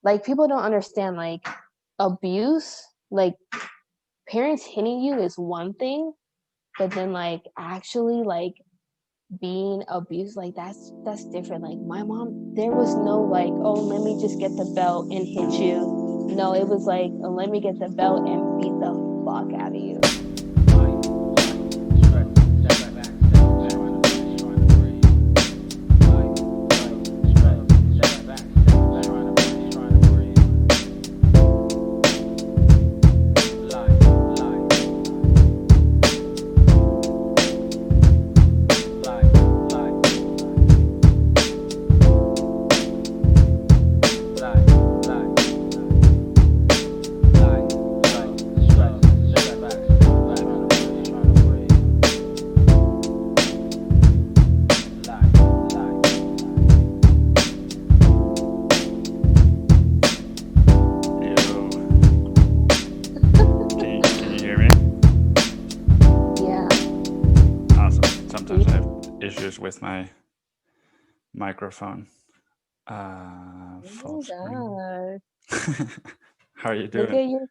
like people don't understand, like abuse, like parents hitting you is one thing, but then like actually like being abused, like that's different. Like my mom, there was no like, oh, let me just get the belt and hit you. No, it was like, oh, let me get the belt and beat the fuck out of you. With my microphone. Oh my God. How are you doing? Look at you.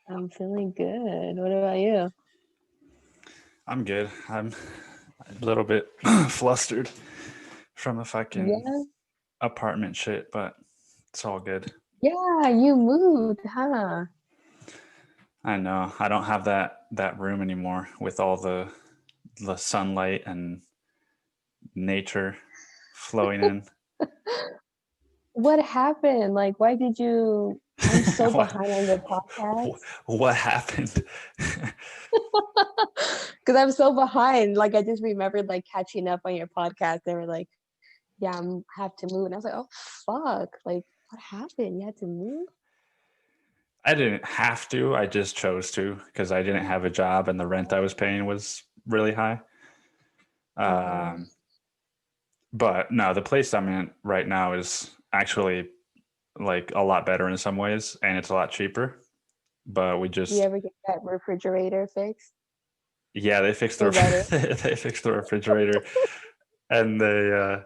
I'm feeling good. What about you? I'm good. I'm a little bit flustered from the fucking apartment shit, but it's all good. Yeah, you moved, huh? I know. I don't have that room anymore with all the sunlight and nature flowing in. What happened? Like, why did you? I'm so behind on your podcast. What happened? Because I'm so behind. Like, I just remembered like catching up on your podcast. They were like, "Yeah, I have to move," and I was like, "Oh fuck! Like, what happened? You had to move?" I didn't have to. I just chose to because I didn't have a job and the rent I was paying was really high. But no, the place I'm in right now is actually like a lot better in some ways, and it's a lot cheaper. But we just. You ever get that refrigerator fixed? Yeah, they fixed the they fixed the refrigerator, and they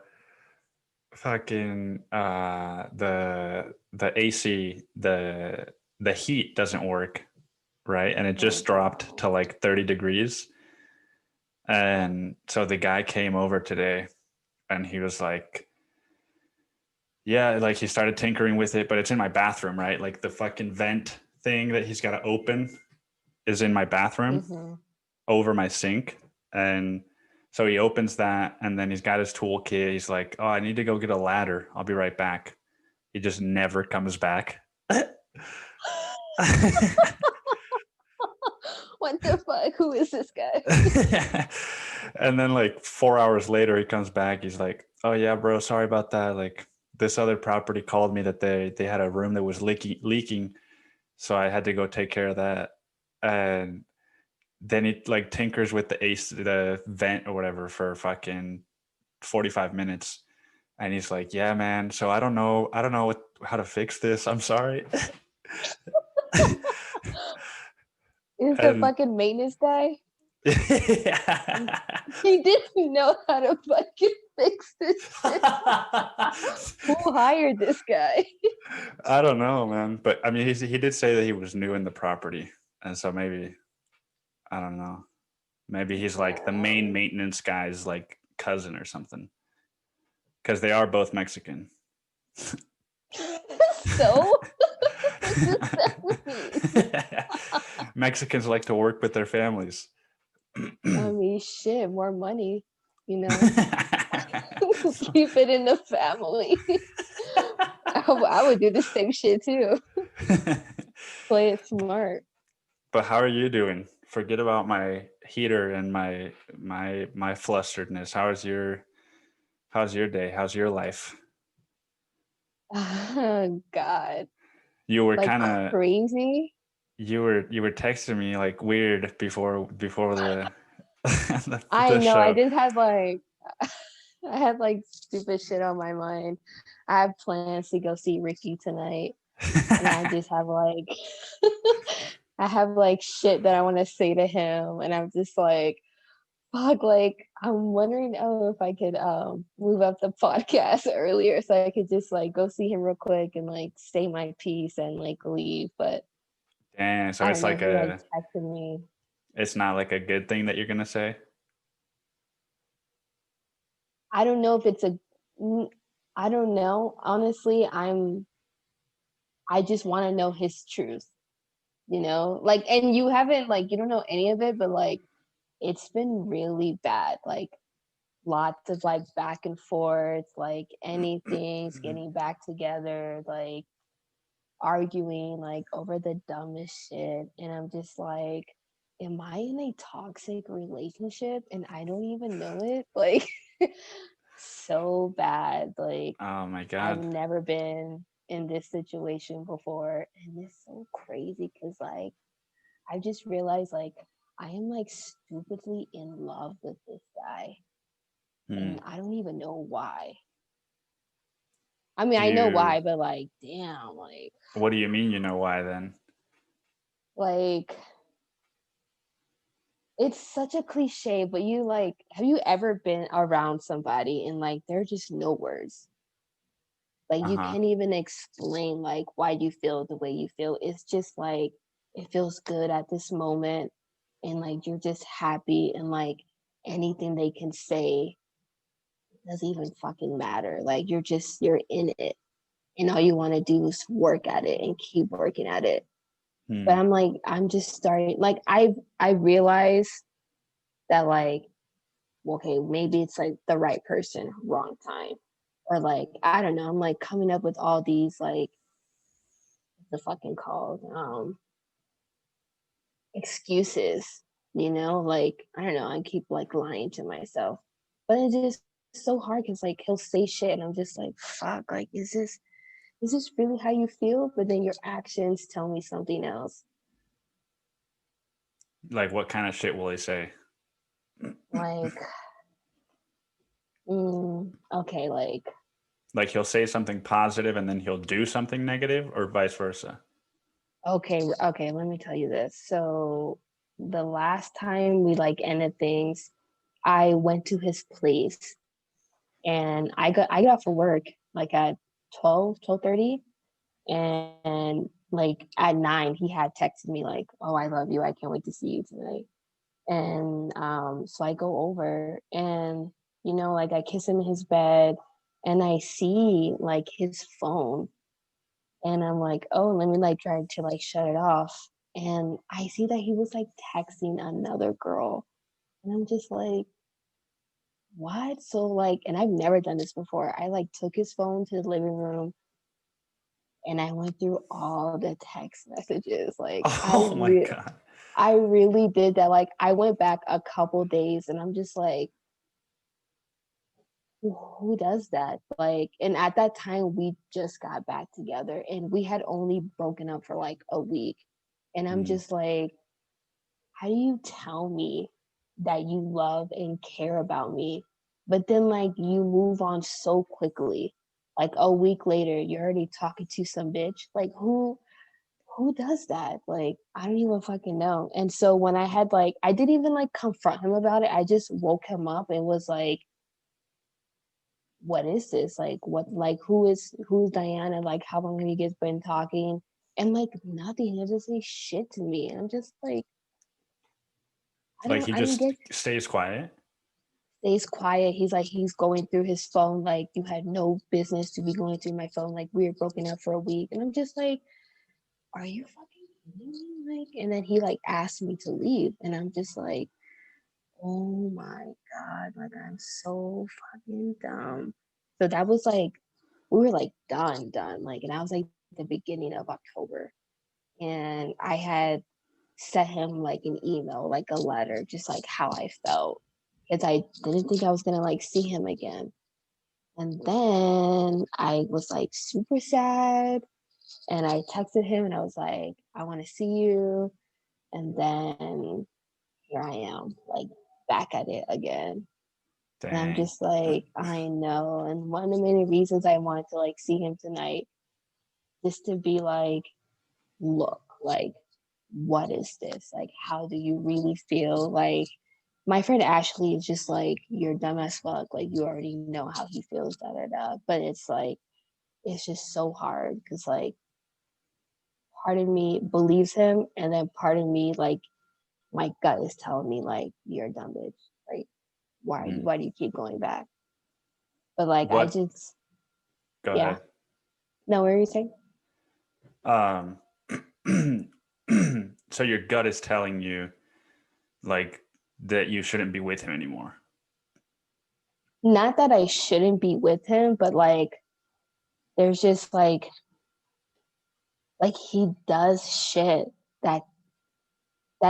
fucking the AC the heat doesn't work, right? And it just dropped to like 30 degrees. And so the guy came over today and he was like, yeah, like he started tinkering with it, but it's in my bathroom, right? Like the fucking vent thing that he's got to open is in my bathroom over my sink. And so he opens that and then he's got his toolkit. He's like, oh, I need to go get a ladder. I'll be right back. He just never comes back. What the fuck? Who is this guy? And then like 4 hours later, he comes back. He's like, oh yeah, bro, sorry about that. Like this other property called me that they had a room that was leaking. So I had to go take care of that. And then he like tinkers with the vent or whatever for fucking 45 minutes. And he's like, yeah, man. So I don't know how to fix this. I'm sorry. Is the fucking maintenance guy? Yeah. He didn't know how to fucking fix this shit. Who hired this guy? I don't know, man. But I mean, he did say that he was new in the property. And so maybe, I don't know. Maybe he's like the main maintenance guy's like cousin or something. Because they are both Mexican. So? What does that mean? Mexicans like to work with their families. I mean, shit, more money, you know. Keep it in the family. I would do the same shit too. Play it smart. But how are you doing? Forget about my heater and my flusteredness. How's your day? How's your life? Oh God. You were like kind of crazy. You were texting me like weird before the I know. Show. I just had like I had like stupid shit on my mind. I have plans to go see Ricky tonight. And I just have like I have like shit that I want to say to him, and I'm just like, fuck, like I'm wondering if I could move up the podcast earlier so I could just like go see him real quick and like say my piece and like leave. But Damn, so I it's don't know, like he like texted me. it's not like a good thing that you're gonna say. I don't know if it's I don't know. Honestly, I just want to know his truth, you know? Like, and you haven't like you don't know any of it, but like it's been really bad. Like lots of like back and forth, like anything's getting back together, like arguing like over the dumbest shit. And I'm just like, am I in a toxic relationship and I don't even know it? Like so bad. Like Oh my I've God. never been in this situation before. And it's so crazy because like I just realized like I am like stupidly in love with this guy. Hmm. And I don't even know why. I mean, Do I know you, why, but like, damn, what do you mean you know why then? like it's such a cliche, but you like, have you ever been around somebody and like there are just no words? Like you Uh-huh. can't even explain like why you feel the way you feel. It's just like it feels good at this moment, and like you're just happy, and like anything they can say doesn't even fucking matter. Like you're in it, and all you want to do is work at it and keep working at it. But Hmm. I'm like, I'm just starting. Like I realize that like, okay, maybe it's like the right person, wrong time, or like I don't know. I'm like coming up with all these like the fucking called excuses, you know. Like I don't know. I keep like lying to myself, but it's just so hard because like he'll say shit, and I'm just like, fuck. Like, is this really how you feel? But then your actions tell me something else. Like what kind of shit will he say? Like, okay, like Like he'll say something positive and then he'll do something negative, or vice versa? okay, let me tell you this. So the last time we like ended things, I went to his place and I got off for work like at 12:30, and like at 9 he had texted me like, "Oh, I love you. I can't wait to see you tonight." And so I go over and you know, like I kiss him in his bed and I see like his phone, and I'm like, oh, let me like try to like shut it off. And I see that he was like texting another girl. And I'm just like, what? So like, and I've never done this before. I like took his phone to the living room and I went through all the text messages. Like Oh my God. I really did that. Like I went back a couple days and I'm just like, who does that? Like, and at that time we just got back together and we had only broken up for like a week. And I'm Hmm. just like, how do you tell me that you love and care about me, but then like you move on so quickly? Like a week later, you're already talking to some bitch. Like who does that? Like I don't even fucking know. And so when I had like I didn't even like confront him about it. I just woke him up and was like, what is this? Like what like who's Diana? Like how long have you guys been talking? And like nothing. He doesn't say shit to me. And I'm just like, Like he I don't just get. stays quiet. Stays quiet. He's like he's going through his phone like you had no business to be going through my phone. Like we were broken up for a week. And I'm just like, are you fucking kidding me? Like, and then he like asked me to leave. And I'm just like, oh my God, like I'm so fucking dumb. So that was like we were like done. Like, and I was like the beginning of October. And I had sent him like an email, like a letter, just like how I felt. Because I didn't think I was gonna like see him again. And then I was like super sad. And I texted him and I was like, I want to see you. And then here I am, like back at it again. And I'm Dang. just like, I know. And one of the many reasons I wanted to like see him tonight, just to be like, look, like, what is this? Like, how do you really feel? Like, my friend Ashley is just like, you're dumb as fuck. Like, you already know how he feels, da da da. But it's like, it's just so hard because like part of me believes him, and then part of me like my gut is telling me like, you're a dumb bitch. Like, why do you keep going back? But like I What? just Go yeah. ahead. No, what were you saying? Um, so your gut is telling you like that you shouldn't be with him anymore. Not that I shouldn't be with him, but like there's just like he does shit that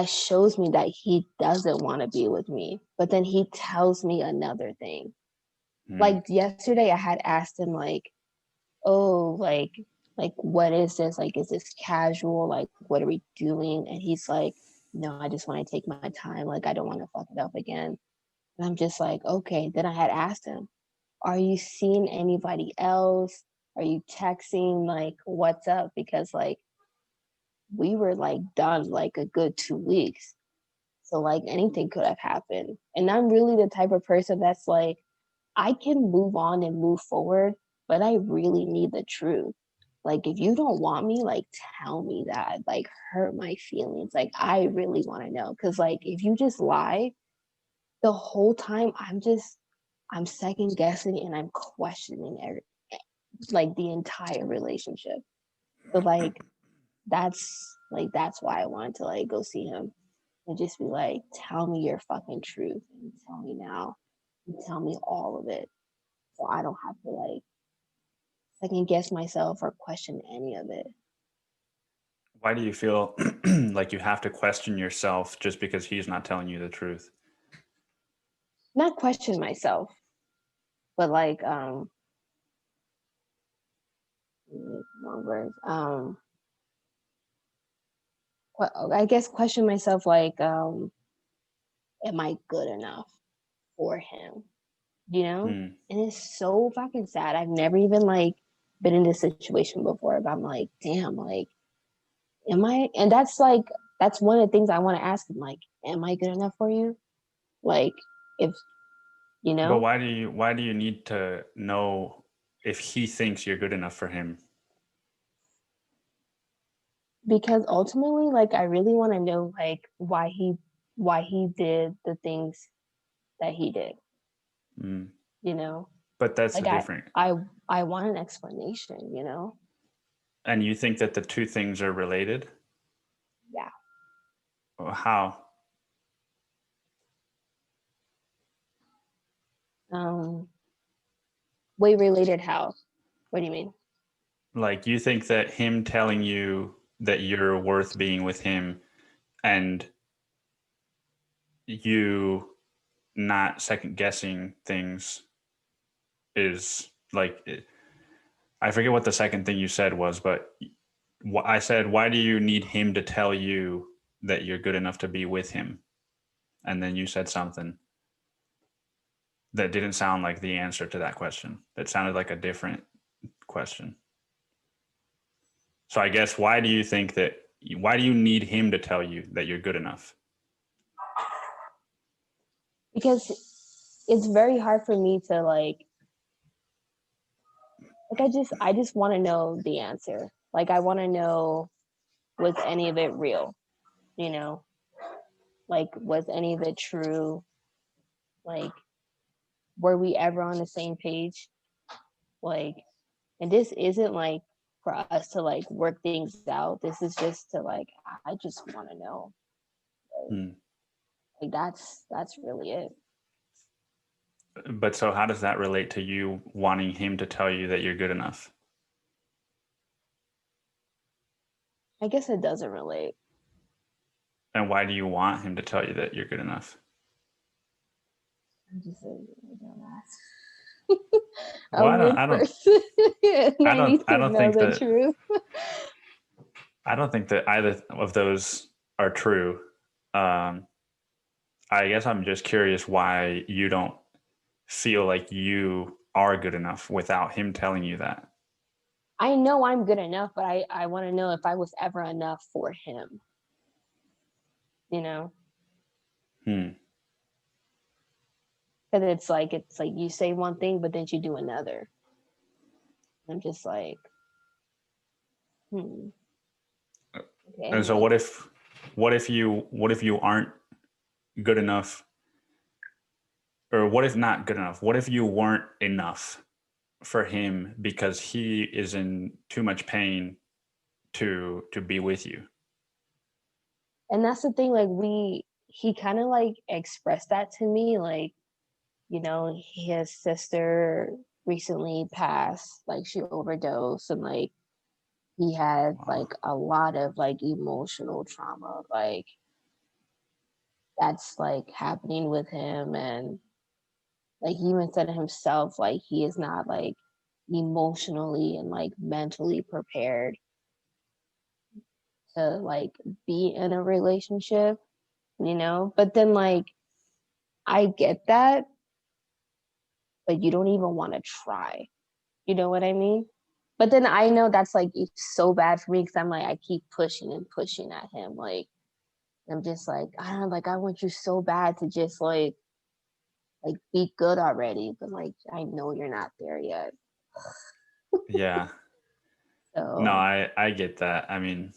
shows me that he doesn't want to be with me. But then he tells me another thing. Like yesterday I had asked him like, oh, like what is this? Like, is this casual? Like, what are we doing? And he's like, no, I just want to take my time. Like, I don't want to fuck it up again. And I'm just like, okay. Then I had asked him, are you seeing anybody else? Are you texting? Like, what's up? Because like we were like done like a good 2 weeks. So like anything could have happened. And I'm really the type of person that's like, I can move on and move forward, but I really need the truth. Like if you don't want me, like tell me that. Like hurt my feelings. Like I really want to know. Cause like if you just lie the whole time, I'm second guessing and I'm questioning like the entire relationship. So that's why I wanted to like go see him and just be like, tell me your fucking truth and tell me now and tell me all of it. So I don't have to like second guess myself or question any of it. Why do you feel like you have to question yourself just because he's not telling you the truth? Not question myself, but like wrong words. I guess question myself like, am I good enough for him? You know? And it's so fucking sad. I've never even like been in this situation before, but I'm like, damn, like, am I? And that's one of the things I want to ask him, like, am I good enough for you? Like, if you But know, why do you need to know if he thinks you're good enough for him? because ultimately, like, I really want to know like why he did the things that he did. Mm. You know, But that's a like different. I want an explanation. You know, And you think that the two things are related? yeah. How? Um, way related how? What do you mean? Like you think that him telling you that you're worth being with him and you not second guessing things is like I forget what the second thing you said was, but I said, why do you need him to tell you that you're good enough to be with him? And then you said something that didn't sound like the answer to that question. That sounded like a different question. So I guess why do you need him to tell you that you're good enough? Because it's very hard for me to I just want to know the answer. Like I want to know, was any of it real? You know, like was any of it true? Like were we ever on the same page? Like, and this isn't like for us to like work things out. This is just to like I just want to know. Hmm. Like that's really it. But so how does that relate to you wanting him to tell you that you're good enough? I guess it doesn't relate. And why do you want him to tell you that you're good enough? I'm just a Well, a weird person, and I need I to don't know think the that truth. I don't think that either of those are true. Um, I guess I'm just curious why you don't feel like you are good enough without him telling you that. I know I'm good enough, but I want to know if I was ever enough for him. You know? Hmm. Because it's like you say one thing, but then you do another. I'm just like, okay, And so like, what if you aren't good enough, or what if not good enough? What if you weren't enough for him because he is in too much pain to be with you? and that's the thing, like he kind of like expressed that to me, like, you know, his sister recently passed, like she overdosed, and like he had Wow. like a lot of like emotional trauma, like that's like happening with him. And like he even said to himself, like he is not like emotionally and like mentally prepared to like be in a relationship, you know. But then like I get that, but you don't even want to try, you know what I mean? But then I know that's like it's so bad for me, because I'm like I keep pushing and pushing at him, like I'm just like, I don't know, like I want you so bad to just like be good already, but like I know you're not there yet. Yeah. No, So I get that. I mean,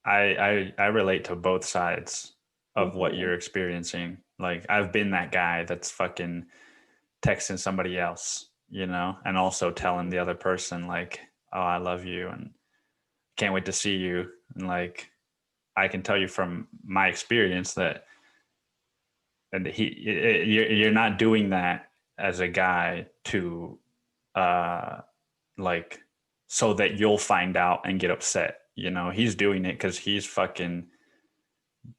I relate to both sides of what mhm, you're experiencing. Like I've been that guy that's fucking texting somebody else, you know, and also telling the other person like, "Oh, I love you and can't wait to see you." And like I can tell you from my experience that and you're not doing that as a guy to uh like so that you'll find out and get upset. You know, he's doing it because he's fucking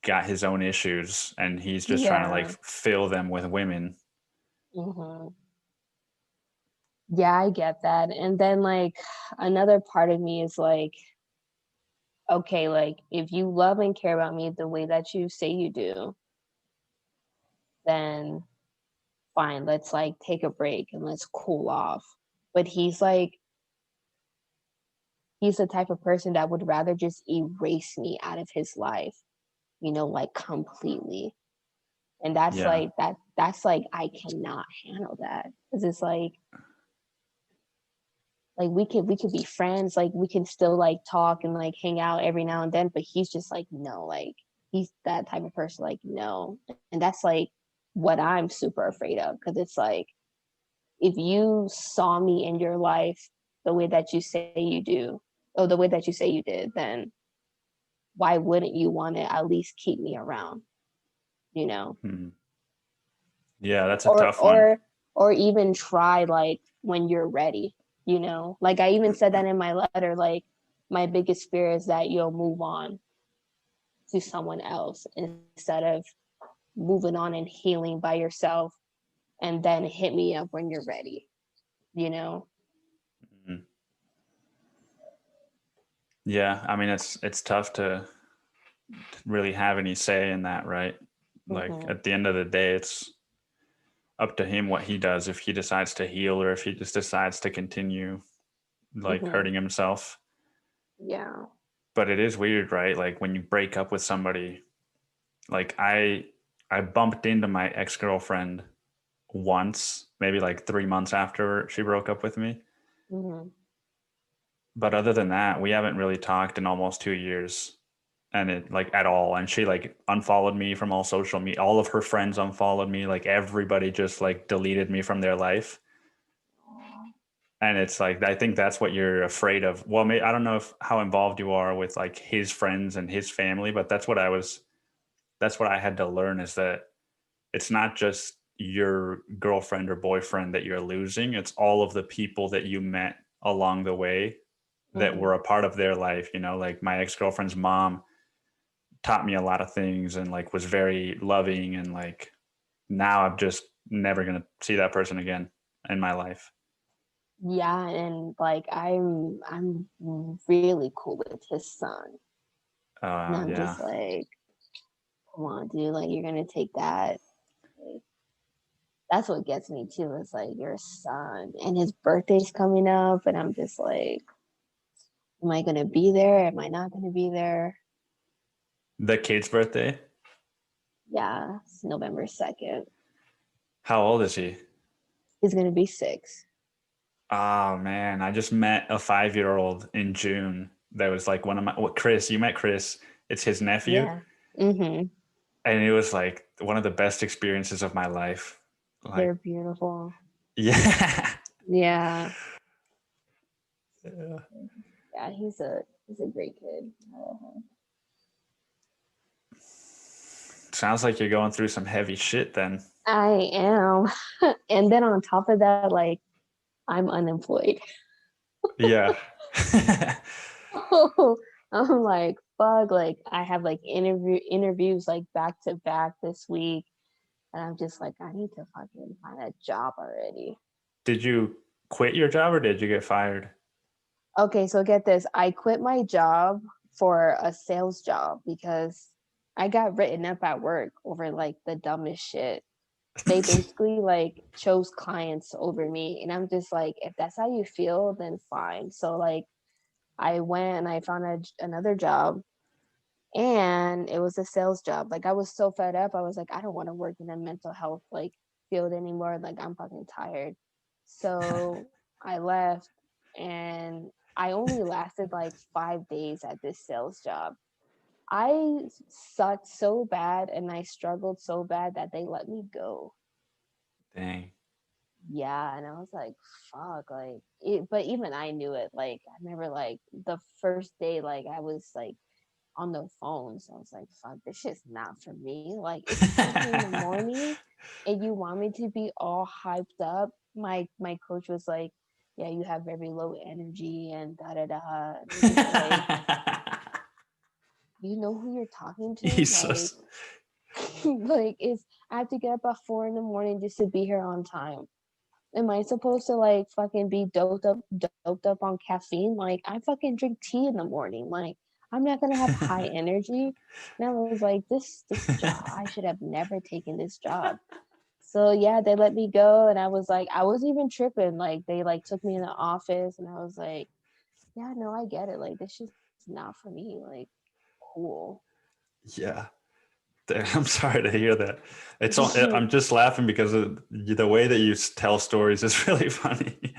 got his own issues and he's just trying to like yeah. fill them with women. Hmm. Yeah, I get that. And then like another part of me is like, okay, like if you love and care about me the way that you say you do, then fine, let's like take a break and let's cool off. But he's the type of person that would rather just erase me out of his life, you know, like completely. And that's Yeah. like that's like I cannot handle that, because it's like we could be friends, like we can still like talk and like hang out every now and then, but he's just like no, like he's that type of person, like no. And that's like what I'm super afraid of, because it's like if you saw me in your life the way that you say you do, or the way that you say you did, then why wouldn't you want to at least keep me around, you know? Hmm. Yeah, that's a or tough one. or or even try like when you're ready, you know, like I even said that in my letter, like my biggest fear is that you'll move on to someone else instead of moving on and healing by yourself, and then hit me up when you're ready, you know. Mhm. Yeah, I mean it's tough to really have any say in that, right? Like Hmm. at the end of the day, it's up to him what he does, if he decides to heal or if he just decides to continue like Hmm. hurting himself. Yeah. But it is weird, right? Like when you break up with somebody, like I bumped into my ex-girlfriend once, maybe like 3 months after she broke up with me. Hmm. But other than that, we haven't really talked in almost 2 years, and it like at all. And she like unfollowed me from all social media. All of her friends unfollowed me. Like everybody just like deleted me from their life. And it's like I think that's what you're afraid of. Well, I don't know if how involved you are with like his friends and his family, but that's what I had to learn, is that it's not just your girlfriend or boyfriend that you're losing. It's all of the people that you met along the way that Hmm. were a part of their life. You know, like my ex-girlfriend's mom taught me a lot of things and like was very loving, and like now I'm just never going to see that person again in my life. Yeah, and like I'm really cool with his son, and I'm Yeah. just like, come on, dude, like you're gonna take that. Like, that's what gets me too. It's like your son and his birthday's coming up, and I'm just like, am I gonna be there? Am I not gonna be there? The kid's birthday. Yeah, it's November 2nd. How old is he? He's gonna be 6. Oh man, I just met a 5-year-old in June. That was like one of my Chris. You met Chris. It's his nephew, Yeah. Mm-hmm. and it was like one of the best experiences of my life. They're Like, beautiful. yeah, Yeah. yeah. Yeah, he's a great kid. Sounds like you're going through some heavy shit then. I am. And then on top of that, like I'm unemployed. Yeah. I'm like, fuck, like I have like interviews like back to back this week. And I'm just like, I need to fucking find a job already. Did you quit your job or did you get fired? Okay, so get this. I quit my job for a sales job because I got written up at work over like the dumbest shit. They basically like chose clients over me. And I'm just like, if that's how you feel, then fine. So like I went and I found another job, and it was a sales job. Like I was so fed up. I was like, I don't want to work in a mental health like field anymore. Like I'm fucking tired. So I left, and I only lasted like 5 days at this sales job. I sucked so bad and I struggled so bad that they let me go. Dang. Yeah, and I was like, fuck, like it, but even I knew it. Like I remember like the first day, like I was like on the phone. So I was like, fuck, this shit's not for me. Like it's 2 in the morning and you want me to be all hyped up. My coach was like, yeah, you have very low energy and da da da. And I'm just like, you know who you're talking to? Like Jesus. like it's I have to get up at 4 in the morning just to be here on time. Am I supposed to like fucking be doped up on caffeine? Like I fucking drink tea in the morning. Like I'm not gonna have high energy. And I was like, this job, I should have never taken this job. So yeah, they let me go, and I was like, I wasn't even tripping. Like they like took me in the office, and I was like, yeah, no, I get it. Like this is not for me. Like cool. Yeah. I'm sorry to hear that. It's all, I'm just laughing because of the way that you tell stories is really funny.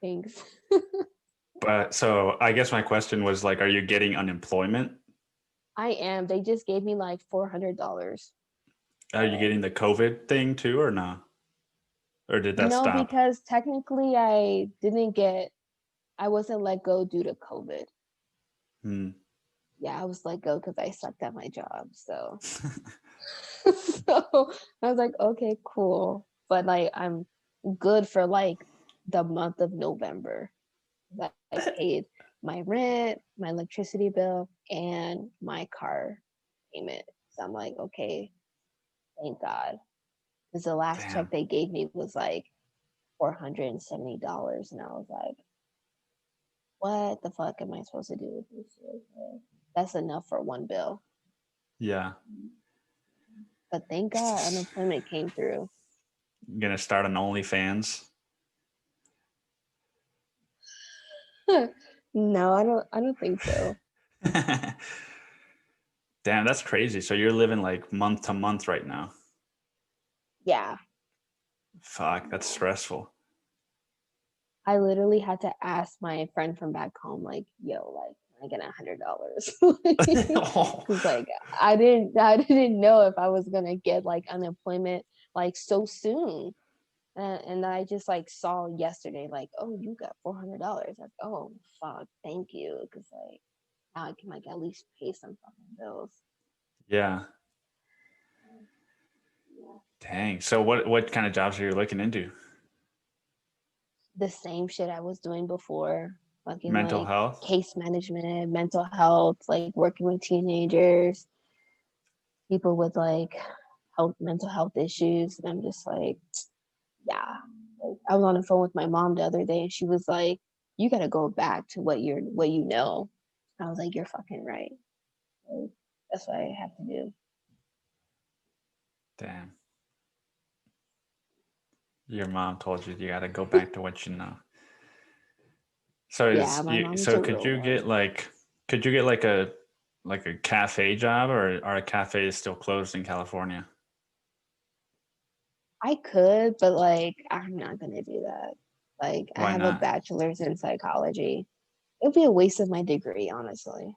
Thanks. But so I guess my question was like, are you getting unemployment? I am. They just gave me like $400. Are you getting the COVID thing too or no? Or did that No, stop? because technically I wasn't let go due to COVID. Hmm. Yeah, I was let go because I sucked at my job. So, so I was like, okay, cool. But like, I'm good for like the month of November. That I paid my rent, my electricity bill, and my car payment. So I'm like, okay, thank God. Because the last check Damn. they gave me was like $470. And I was like, what the fuck am I supposed to do with this? That's enough for one bill. Yeah. But thank God unemployment came through. I'm gonna start an OnlyFans. No, I don't think so. Damn, that's crazy. So you're living like month to month right now. Yeah. Fuck, that's stressful. I literally had to ask my friend from back home, like, yo, like, can I get $100? Oh, Cause like I didn't know if I was gonna get like unemployment like so soon. And I just like saw yesterday, like, oh, you got $400. Like, oh fuck, thank you. Cause like now I can like at least pay some fucking bills. yeah. Yeah. Dang. So what kind of jobs are you looking into? The same shit I was doing before, fucking Mental like health? case management, mental health, like working with teenagers, people with like mental health issues. And I'm just like, yeah. Like, I was on the phone with my mom the other day, and she was like, you got to go back to what you know. I was like, you're fucking right. Like, that's what I have to do. Damn. Your mom told you you got to go back to what you know. So Yeah, my mom is so a real one. could you get like like a cafe job, or are cafes still closed in California? I could, but like I'm not gonna do that. Like I Why have a not? bachelor's in psychology. It'd be a waste of my degree, honestly.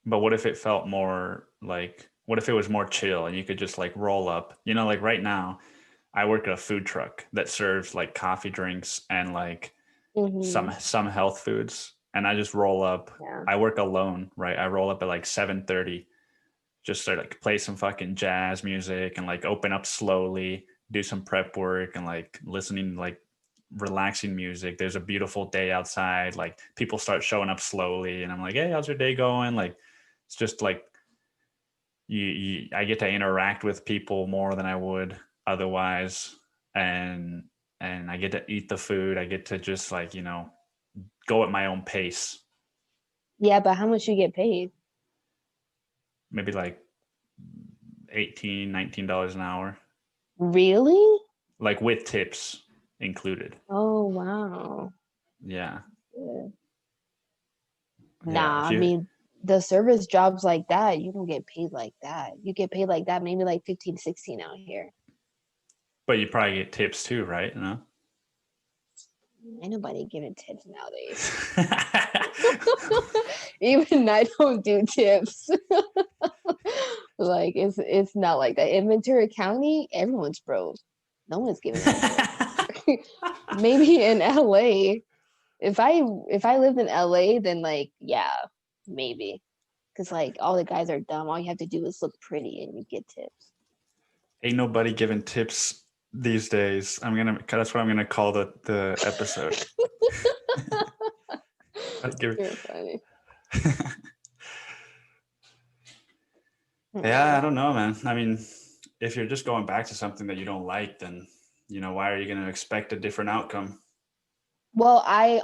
But what if it felt more like, what if it was more chill and you could just like roll up? You know, like right now, I work at a food truck that serves like coffee drinks and like Hmm. some health foods, and I just roll up. Yeah. I work alone, right? I roll up at like 7:30, just start like play some fucking jazz music and like open up slowly, do some prep work and like listening to like relaxing music. There's a beautiful day outside. Like people start showing up slowly, and I'm like, hey, how's your day going? Like it's just like I get to interact with people more than I would otherwise, and I get to eat the food. I get to just like, you know, go at my own pace. Yeah, but how much you get paid? Maybe like 18, $19 an hour, Really? like with tips included. Oh wow. Yeah. Yeah. Yeah. If Nah, I you, mean the service jobs like that, you don't get paid like that. You get paid like that, maybe like 15, 16 out here. but you probably get tips too, right? You know? Ain't nobody giving tips nowadays. Even I don't do tips. Like it's not like that. In Ventura County, everyone's broke. No one's giving out tips. Maybe in LA. If I lived in LA, then like yeah, maybe. Cause like all the guys are dumb. All you have to do is look pretty and you get tips. Ain't nobody giving tips these days. That's what I'm gonna call the episode. You're funny. Yeah, I Yeah. don't know, man. I mean, if you're just going back to something that you don't like, then you know, why are you going to expect a different outcome? Well, I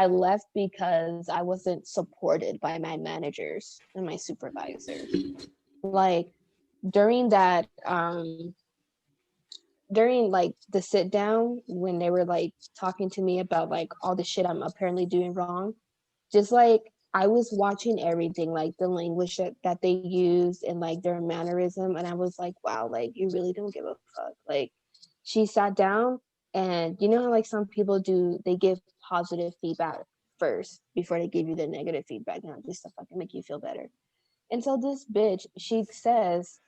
left because I wasn't supported by my managers and my supervisors. Like during that during like the sit down when they were like talking to me about like all the shit I'm apparently doing wrong, just like I was watching everything, like the language that they use and like their mannerism, and I was like, wow, like you really don't give a fuck. Like she sat down, and you know how like some people do, they give positive feedback first before they give you the negative feedback, you know, just to fucking make you feel better. And so this bitch, she says,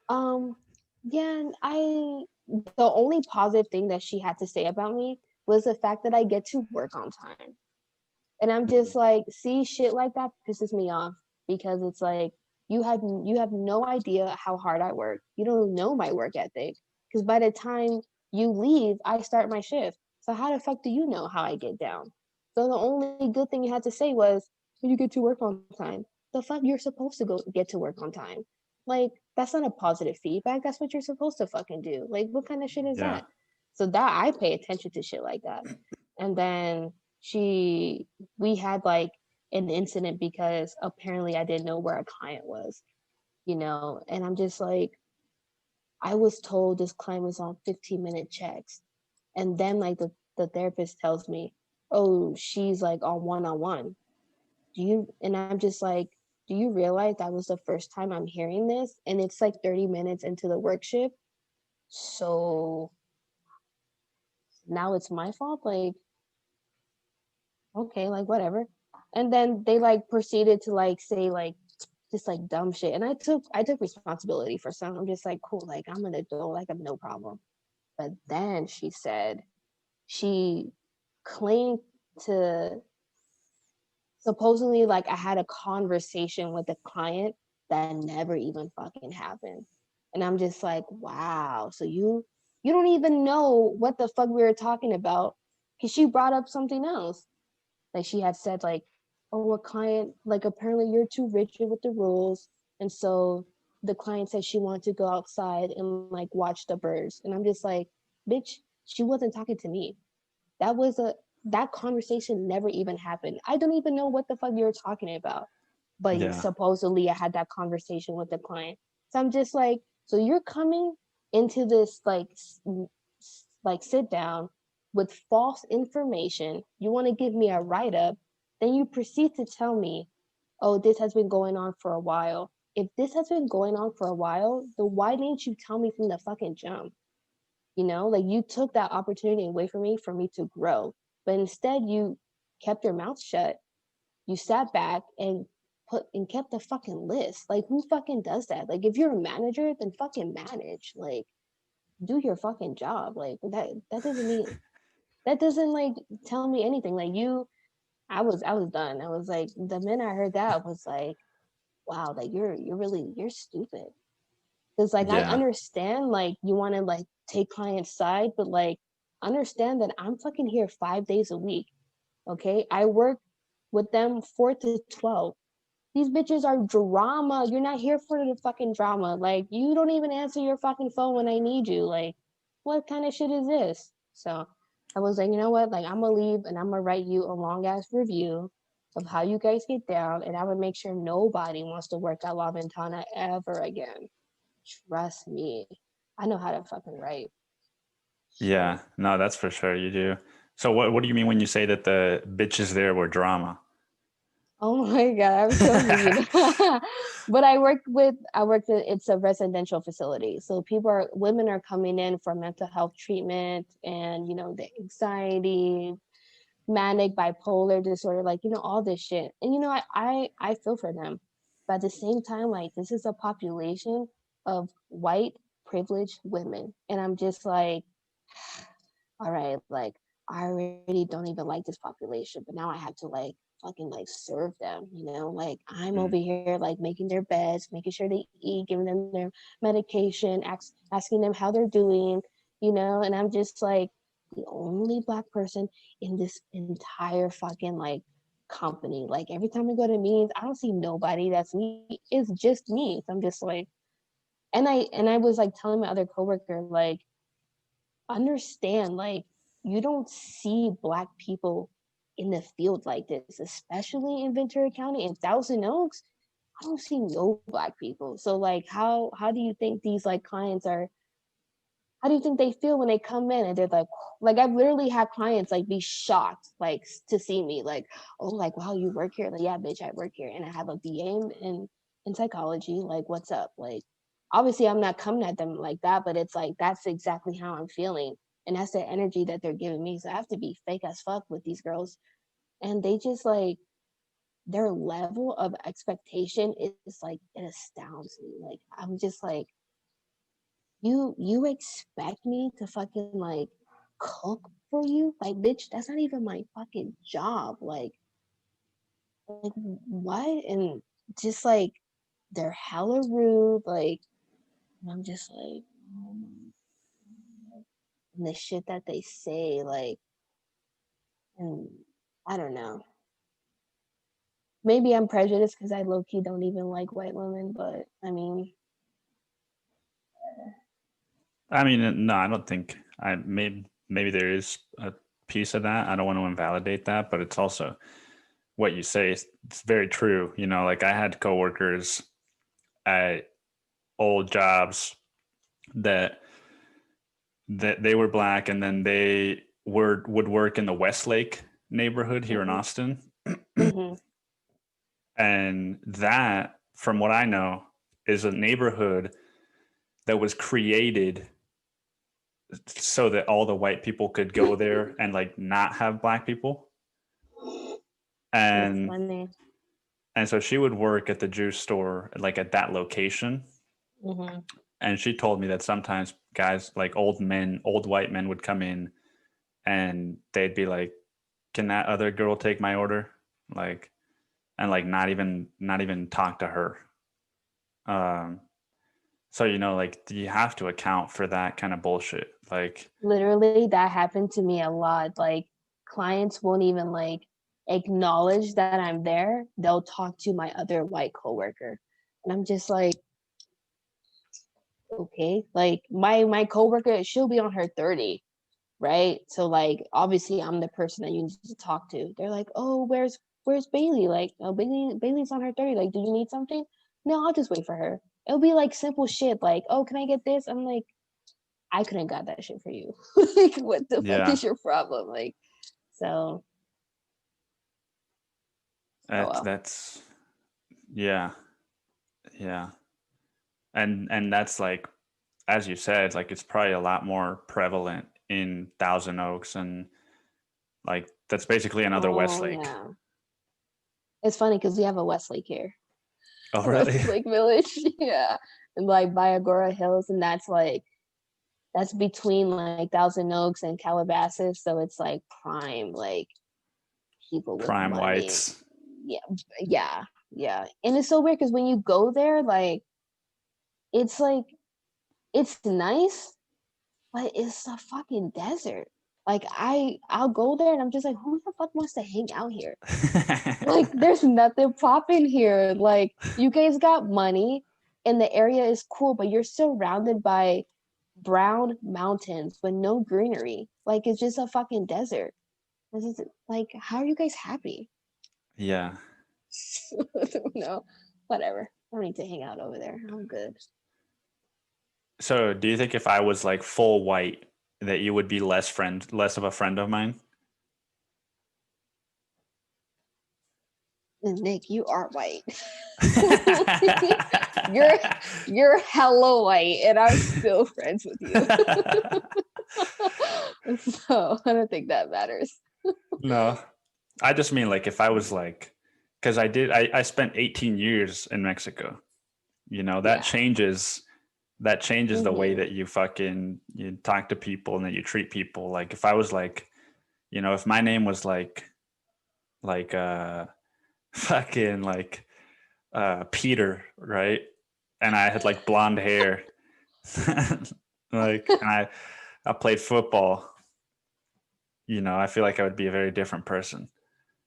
um, yeah, the only positive thing that she had to say about me was the fact that I get to work on time. And I'm just like, see, shit like that pisses me off because it's like you have no idea how hard I work. You don't know my work ethic because by the time you leave, I start my shift. So how the fuck do you know how I get down? So the only good thing you had to say was you get to work on time. The fuck, you're supposed to go get to work on time. Like that's not a positive feedback. That's what you're supposed to fucking do. Like what kind of shit is Yeah. that? So that I pay attention to shit like that. And then she we had like an incident because apparently I didn't know where a client was, you know, and I'm just like, I was told this client was on 15-minute checks. And then like the therapist tells me, oh, she's like on one. And I'm just like, do you realize that was the first time I'm hearing this? And it's like 30 minutes into the work shift. So now it's my fault. Like, okay, like whatever. And then they like proceeded to like say like just like dumb shit. And I took responsibility for some. I'm just like, cool, like I'm an adult, like I'm no problem. But then she said she claimed to supposedly like I had a conversation with a client that never even fucking happened. And I'm just like, wow. So you don't even know what the fuck we were talking about because she brought up something else. Like she had said like, oh, a client, like apparently you're too rigid with the rules. And so the client said she wanted to go outside and like watch the birds. And I'm just like, bitch, she wasn't talking to me. That was a that conversation never even happened. I don't even know what the fuck you're talking about. But Yeah. supposedly I had that conversation with the client. So I'm just like, so you're coming into this like sit down with false information. You want to give me a write up, then you proceed to tell me oh, this has been going on for a while. If this has been going on for a while, then why didn't you tell me from the fucking jump? You know, like you took that opportunity away from me to grow. But instead you kept your mouth shut. You sat back and kept a fucking list. Like who fucking does that? Like if you're a manager, then fucking manage. Like do your fucking job. Like that doesn't mean that doesn't like tell me anything. Like I was done. I was like the minute I heard that I was like, wow, like you're stupid. Because like I Yeah. understand like you want to like take clients side, but like understand that I'm fucking here 5 days a week. Okay, I work with them 4 to 12. These bitches are drama. You're not here for the fucking drama. Like you don't even answer your fucking phone when I need you. Like what kind of shit is this? So I was like, you know what? Like I'm gonna leave and I'm gonna write you a long ass review of how you guys get down, and I would make sure nobody wants to work at La Ventana ever again. Trust me. I know how to fucking write. Yeah. Shit. No, that's for sure you do. So what do you mean when you say that the bitches there were drama? Oh my god, I'm so mean. But I worked with it's a residential facility. So women are coming in for mental health treatment and the anxiety, manic bipolar disorder, like all this shit. And I feel for them. But at the same time, like this is a population of white privileged women. And I'm just like, all right, like I already don't even like this population, but now I have to like fucking like serve them, like I'm over Mm. here like making their beds, making sure they eat, giving them their medication, asking them how they're doing, and I'm just like the only black person in this entire fucking like company. Like every time I go to meetings, I don't see nobody that's me. It's just me. So I'm just like, and I was like telling my other coworker, like, understand, like you don't see black people in the field like this, especially in Ventura County and Thousand Oaks. I don't see no black people. So like how do you think these like clients are, how do you think they feel when they come in and they're like I've literally had clients like be shocked like to see me, like, oh, like wow, you work here? Like, yeah bitch, I work here and I have a BA in psychology. Like what's up? Like obviously I'm not coming at them like that, but it's like that's exactly how I'm feeling, and that's the energy that they're giving me. So I have to be fake as fuck with these girls, and they just like their level of expectation is like it astounds me. Like I'm just like, you expect me to fucking like cook for you? Like, bitch, that's not even my fucking job. Like what? And just like they're hella rude. Like, and I'm just like, oh my, and the shit that they say, like, and I don't know. Maybe I'm prejudiced because I low key don't even like white women, but I mean, I mean, no, I don't think maybe there is a piece of that. I don't want to invalidate that, but it's also what you say. It's very true. Like I had coworkers at old jobs that they were black, and then they would work in the Westlake neighborhood here in mm-hmm, Austin, mm-hmm, and that, from what I know, is a neighborhood that was created so that all the white people could go there and like not have black people. that's and funny. and so she would work at the juice store like at that location, Mm-hmm. and she told me that sometimes guys, like old white men, would come in and they'd be like, can that other girl take my order, like, and like not even talk to her. um so like you have to account for that kind of bullshit, like. Literally, that happened to me a lot. Like, clients won't even like acknowledge that I'm there. They'll talk to my other white coworker, and I'm just like, okay. Like my coworker, she'll be on her 30, right? So like, obviously, I'm the person that you need to talk to. They're like, oh, where's Bailey? Like, oh, Bailey's on her 30. Like, do you need something? No, I'll just wait for her. It'll be like simple shit, like, oh, can I get this? I'm like, I couldn't got that shit for you. Like, what the fuck Yeah, is your problem? Like, so, oh that's well. that's Yeah. Yeah. And that's like, as you said, like it's probably a lot more prevalent in Thousand Oaks, and like that's basically another Oh Westlake. yeah. It's funny because we have a Westlake here. Oh, A really? Westlake Village. Yeah. And like by Agora Hills, and that's between like Thousand Oaks and Calabasas. So it's like prime, like people with Prime money. whites. Yeah, yeah, yeah. And it's so weird because when you go there, like it's nice, but it's a fucking desert. Like I'll go there and I'm just like, who the fuck wants to hang out here? Like there's nothing popping here. Like you guys got money and the area is cool, but you're surrounded by brown mountains with no greenery. Like it's just a fucking desert. This is like, how are you guys happy? Yeah. No, whatever. I don't need to hang out over there. I'm good. So do you think if I was like full white that you would be less of a friend of mine? And Nick, you are white. you're you're hella white, and I'm still friends with you. So I don't think that matters. No. I just mean like if I was like, because I spent 18 years in Mexico. You know, Yeah. that changes the way Mhm. that you talk to people and that you treat people. Like if I was like, you know, if my name was like fucking like Peter, right? And I had like blonde hair. Like and I played football, you know, I feel like I would be a very different person.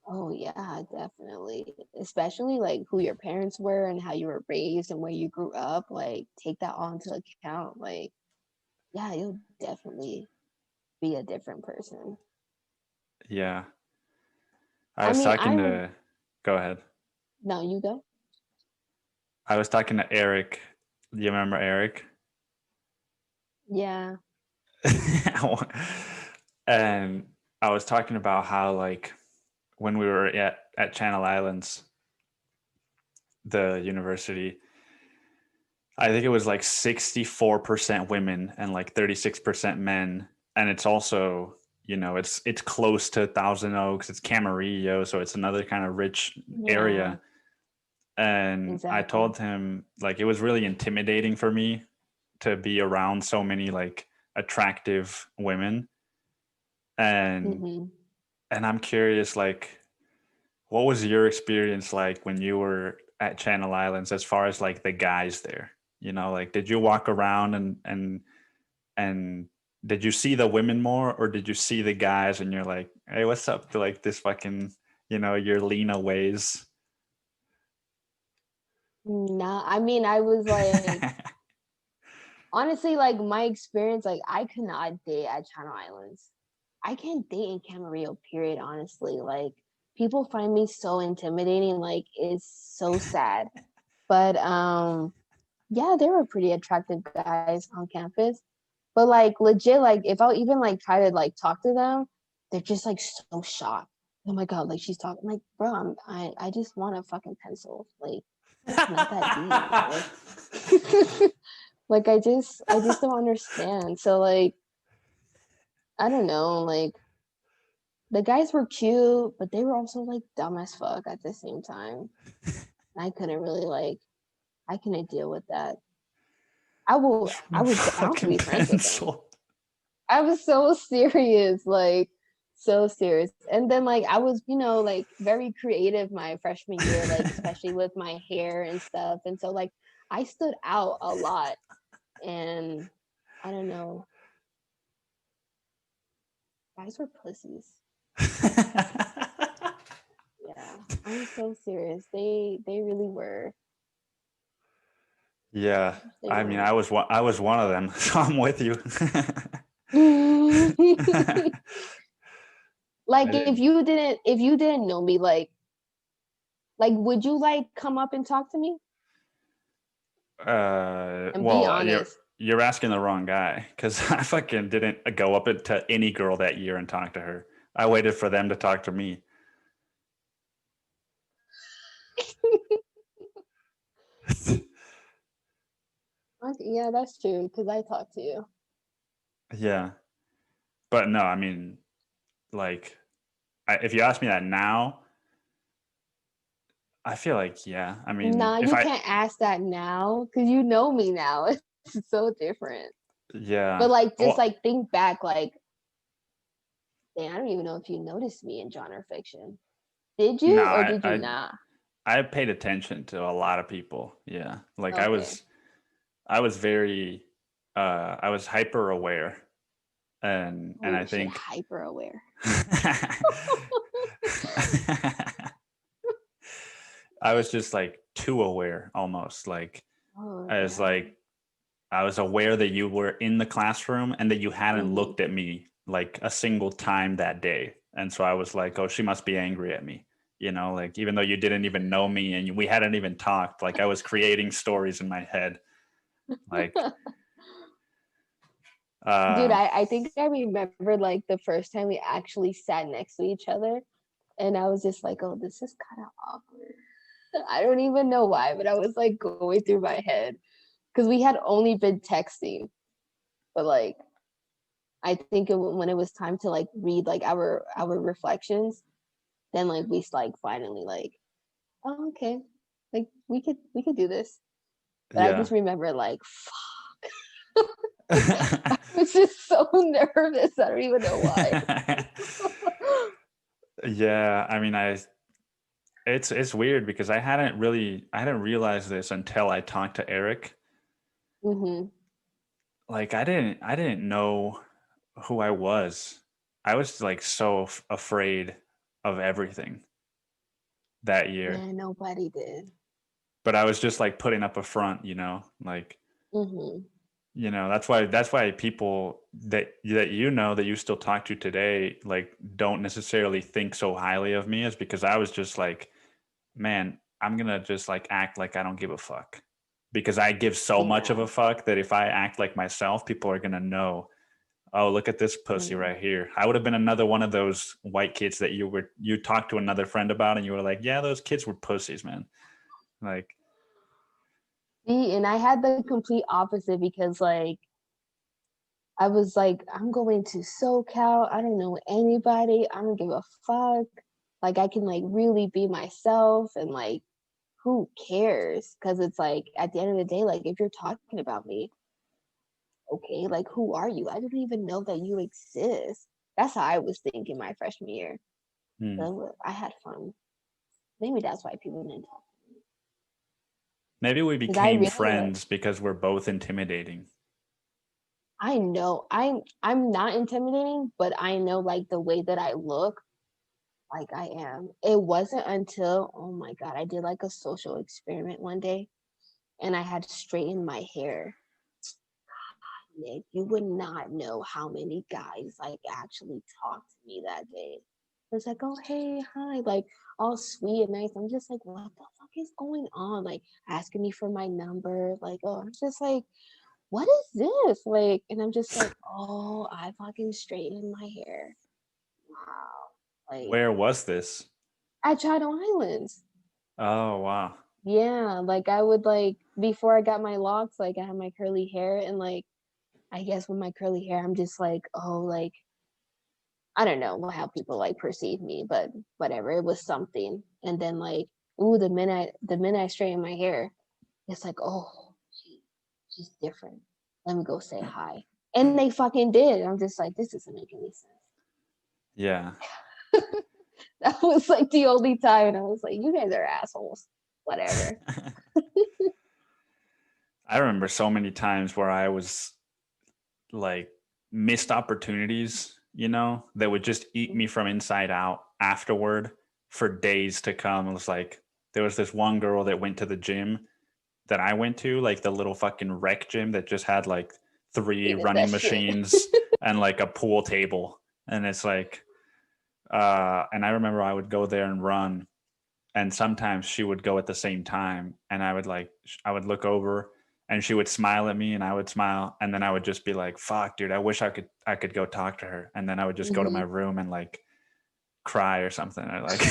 Oh yeah, definitely. Especially like who your parents were and how you were raised and where you grew up. Like take that all into account. Like, yeah, you'll definitely be a different person. Yeah. I I was mean, talking to go ahead. no, you go. I was talking to Eric. Do you remember Eric? Yeah. And I was talking about how like when we were at Channel Islands, the university, I think it was like 64% women and like 36% men. And it's also, you know, it's close to Thousand Oaks, it's Camarillo, so it's another kind of rich Yeah, area. And I exactly. told him like it was really intimidating for me to be around so many like attractive women. And Hmm. and I'm curious, like, what was your experience like when you were at Channel Islands as far as like the guys there? You know, like did you walk around and did you see the women more or did you see the guys and you're like, hey, what's up to like this fucking, you know, your Lina ways? Nah, I mean, I was like, honestly, like my experience, like I could not date at Channel Islands. I can't date in Camarillo, period, honestly. Like people find me so intimidating, like it's so sad. But yeah, there were pretty attractive guys on campus. But like legit, like if I even like try to like talk to them, they're just like so shocked. Oh my god, like she's talking. I'm like, bro, I just want a fucking pencil. Like it's not that deep. Like like I just don't understand. So like I don't know, like the guys were cute, but they were also like dumb as fuck at the same time. I couldn't really like I couldn't deal with that. I was down to Fucking be friends with them. pencil. I was so serious, like so serious. And then like I was, like very creative my freshman year, like especially with my hair and stuff. And so like I stood out a lot. And I don't know, guys were pussies. Yeah, I'm so serious. They really were. Yeah, They I mean, were. I was one of them, so I'm with you. I Like didn't. if you didn't know me, like would you like come up and talk to me and be Well, honest? you're asking the wrong guy because I fucking didn't go up to any girl that year and talk to her. I waited for them to talk to me. Okay, yeah, that's true. Because I talk to you. Yeah. But no, I mean, like, if you ask me that now, I feel like, yeah. I mean, Nah, if you I, can't ask that now because you know me now. It's so different. But yeah. like, just Well, like think back, like, dang, I don't even know if you noticed me in genre fiction. Did no, you or did you I, not? I paid attention to a lot of people. Yeah. Like Okay. I was very, I was hyper aware. And Oh I shit, think, hyper aware. I was just like too aware almost. Like, Oh I was damn. like, I was aware that you were in the classroom and that you hadn't Mm-hmm. looked at me like a single time that day. And so I was like, oh, she must be angry at me. You know, like even though you didn't even know me and we hadn't even talked, like I was creating stories in my head. Like, Dude, uh, I think I remember like the first time we actually sat next to each other, and I was just like, oh, this is kind of awkward. I don't even know why, but I was like going through my head because we had only been texting, but like I think when it was time to like read like our reflections, then like we like finally like, oh, okay, like we could do this. But I yeah. just remember like, I was just so nervous. I don't even know why. Yeah, I mean, it's weird because I hadn't realized this until I talked to Eric. Mm-hmm. Like I didn't know who I was. I was like so afraid of everything that year. Yeah, nobody did. But I was just like putting up a front, you know, like, Mm-hmm. you know, that's why people that you know that you still talk to today like don't necessarily think so highly of me, is because I was just like, man, I'm gonna just like act like I don't give a fuck, because I give so much of Yeah. a fuck that if I act like myself, people are gonna know, oh, look at this pussy Mm. right here. I would have been another one of those white kids that you talked to another friend about and you were like, yeah, those kids were pussies, man. Like, See, and I had the complete opposite because like I was like, I'm going to SoCal. I don't know anybody. I don't give a fuck. Like I can like really be myself and like who cares? Because it's like at the end of the day, like if you're talking about me, okay, like who are you? I didn't even know that you exist. That's how I was thinking my freshman year. hmm. So I had fun. Maybe that's why people didn't talk Maybe we because I became really like. friends because we're both intimidating. I know I'm not intimidating, but I know like the way that I look, like I am. It wasn't until, oh my god, I did like a social experiment one day, and I had straightened my hair. Nick, you would not know how many guys like actually talked to me that day. It was like, oh hey, hi, like all sweet and nice. I'm just like, what the fuck is going on? Like asking me for my number. Like, oh, I'm just like, what is this? Like, and I'm just like, oh, I fucking straightened my hair. Wow. Like Where was this? at Channel Islands. Oh, wow. Yeah, like I would like before I got my locks, like I had my curly hair and like I guess with my curly hair, I'm just like, oh, like I don't know how people like perceive me, but whatever. It was something. And then like, ooh, the minute I straighten my hair, it's like, oh, she's different. Let me go say hi. And they fucking did. I'm just like, this doesn't make any Yeah. sense. That was like the only time, and I was like, you guys are assholes. Whatever. I remember so many times where I was like missed opportunities, you know, that would just eat me from inside out afterward for days to come. It was like there was this one girl that went to the gym that I went to, like the little fucking rec gym that just had like three Hated running that shit. machines and like a pool table. And it's like, and I remember I would go there and run, and sometimes she would go at the same time, and I would look over and she would smile at me and I would smile, and then I would just be like, fuck dude, I wish I could go talk to her, and then I would just go to my Mhm. room and like cry or something, or like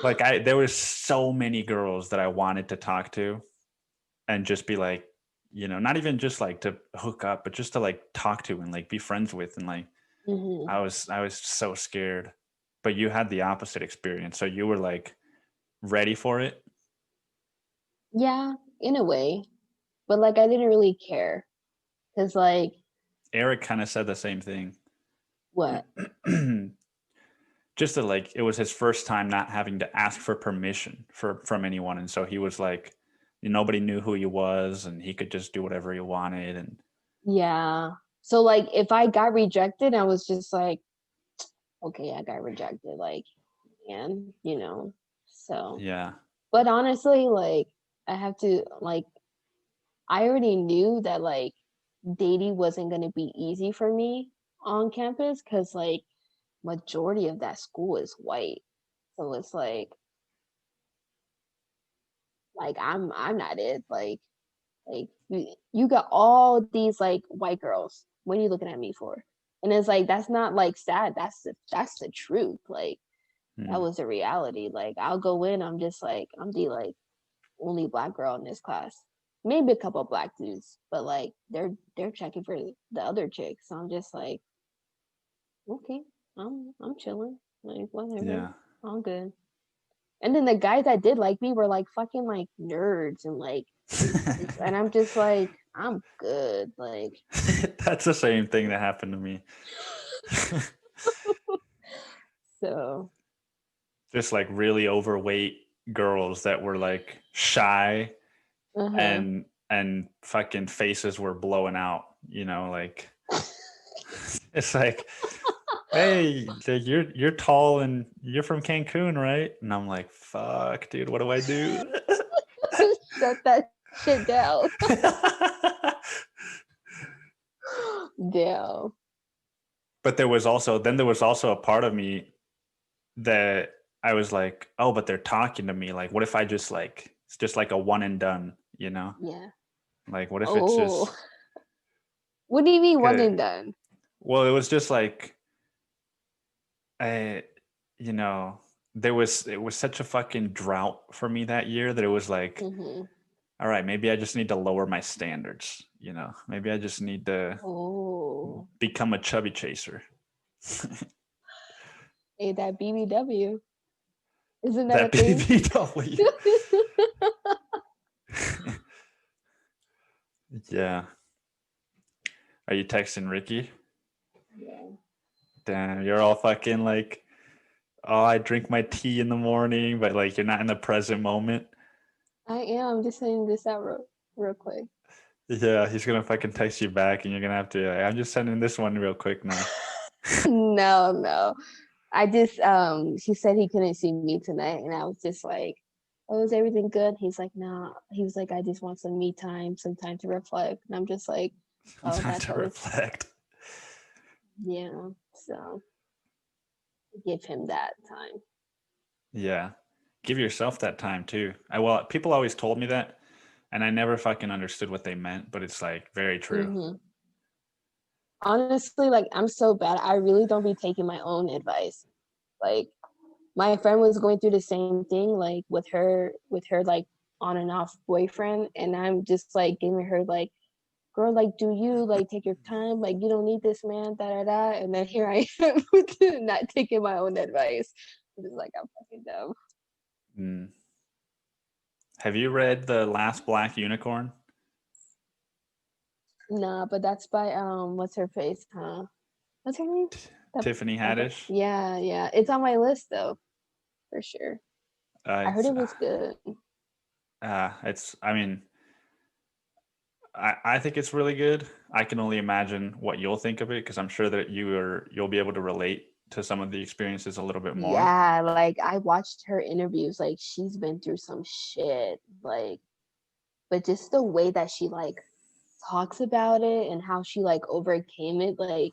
like I there was so many girls that I wanted to talk to, and just be like, not even just like to hook up, but just to like talk to and like be friends with. And like, Hmm. I was so scared, but you had the opposite experience. So you were like ready for it. Yeah, in a way, but like I didn't really care because like Eric kind of said the same thing. what? Just that like it was his first time not having to ask for permission from anyone, and so he was like, nobody knew who he was, and he could just do whatever he wanted. And Yeah. So like if I got rejected, I was just like, okay, I got rejected. Like, and so. yeah, But honestly, like I have to like I already knew that like dating wasn't gonna be easy for me on campus because like majority of that school is white. So it's like I'm not it. Like you got all these like white girls. What are you looking at me for? And it's like that's not like sad. That's the truth. Like that mm, was the reality. Like I'll go in, I'm just like I'm the like only black girl in this class. Maybe a couple of black dudes, but like they're checking for the other chicks. So I'm just like, okay, I'm chilling. Like whatever. yeah. I'm good. And then the guys that did like me were like fucking like nerds and like and I'm just like, I'm good. Like That's the same thing that happened to me. so Just like really overweight girls that were like shy, uh-huh. and fucking faces were blowing out, like it's like, hey, you're tall and you're from Cancun, right? And I'm like, fuck, dude, what do I do? Shut that shit down. Damn. But there was also a part of me that I was like, oh, but they're talking to me. Like, what if I just like it's just like a one and done? Yeah. Like, what if it's Oh. just What do you mean one uh, and done? well, it was just like I, you know, it was such a fucking drought for me that year that it was like, Mm-hmm. all right, maybe I just need to lower my standards. Maybe I just need to Oh. become a chubby chaser. Hey, that BBW. Isn't that a That thing? BBW. Yeah. Are you texting Ricky? Yeah. Damn, you're all fucking like, oh, I drink my tea in the morning, but like you're not in the present moment. I am just sending this out real quick. Yeah, he's gonna fucking text you back, and you're gonna have to. Like, I'm just sending this one real quick now. No, no. I just he said he couldn't see me tonight and I was just like, oh, is everything good? He's like, nah. He was like, I just want some me time, some time to reflect. And I'm just like, oh, Time that's to always reflect. yeah. So give him that time. Yeah, give yourself that time too. Well, people always told me that, and I never fucking understood what they meant, but it's like very true. Mm-hmm. Honestly, like I'm so bad. I really don't be taking my own advice. Like my friend was going through the same thing, like with her like on and off boyfriend, and I'm just like giving her like, girl, like, do you like take your time? Like, you don't need this man, da da da. And then here I am not taking my own advice. I'm just like, I'm fucking dumb. Mm. Have you read The Last Black Unicorn? Nah, but that's by what's her face, huh? What's her name? Tiffany That Haddish? yeah, yeah. It's on my list though, for sure. I heard It's it was good. I mean, I think it's really good. I can only imagine what you'll think of it because I'm sure that you'll be able to relate to some of the experiences a little bit more. Yeah, like I watched her interviews, like she's been through some shit. Like, but just the way that she like talks about it and how she like overcame it, like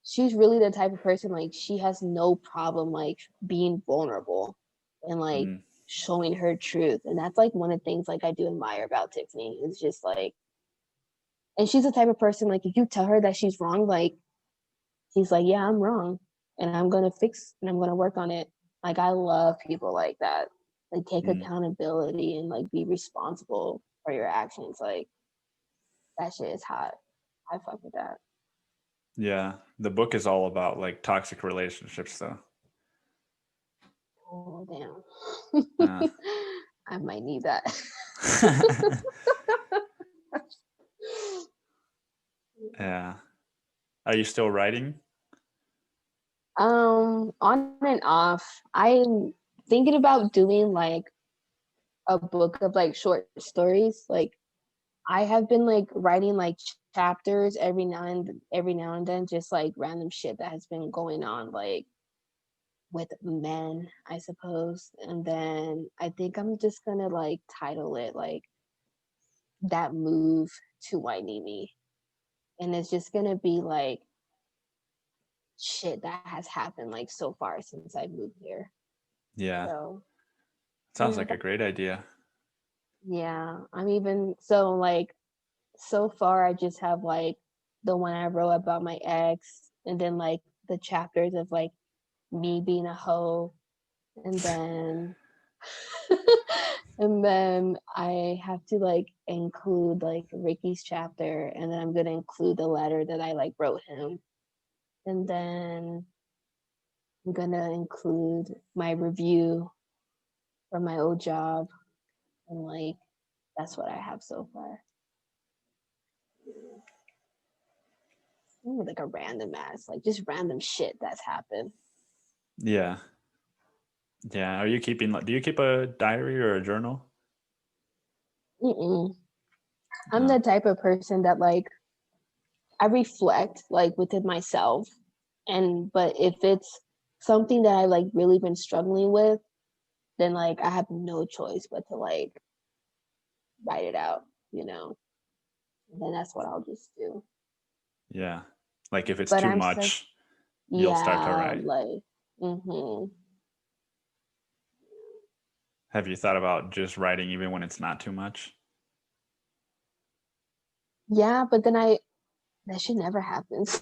she's really the type of person like she has no problem like being vulnerable and like Mm, showing her truth. And that's like one of the things like I do admire about Tiffany. It's just like, and she's the type of person like if you tell her that she's wrong, like she's like, yeah, I'm wrong and I'm gonna fix and I'm gonna work on it. Like I love people like that. Like take mm. accountability and like be responsible. for your actions. Like that shit is hot. I fuck with that. Yeah, the book is all about like toxic relationships, though. Oh damn. Yeah. I might need that. Yeah. Are you still writing? On and off. I'm thinking about doing like a book of like short stories. Like I have been like writing like chapters every now and then, just like random shit that has been going on, like with men, I suppose. And then I think I'm just gonna like title it like That Move to Wainimi. And it's just gonna be like shit that has happened like so far since I moved here. Yeah. So Sounds like a great idea. yeah, I'm even so like so far I just have like the one I wrote about my ex, and then like the chapters of like me being a hoe, and then and then I have to like include like Ricky's chapter, and then I'm gonna include the letter that I like wrote him, and then I'm gonna include my review from my old job, and like that's what I have so far. Like a random ass, like just random shit that's happened. Yeah. Yeah. Are you keeping, do you keep a diary or a journal? Mm-mm. I'm No. the type of person that like I reflect like within myself, and but if it's something that I like really been struggling with, then like I have no choice but to like write it out, you know. And then that's what I'll just do. Yeah. Like if it's But too I'm such much, you'll start to yeah, write. like mm-hmm. Have you thought about just writing even when it's not too much? Yeah, but then that shit never happens.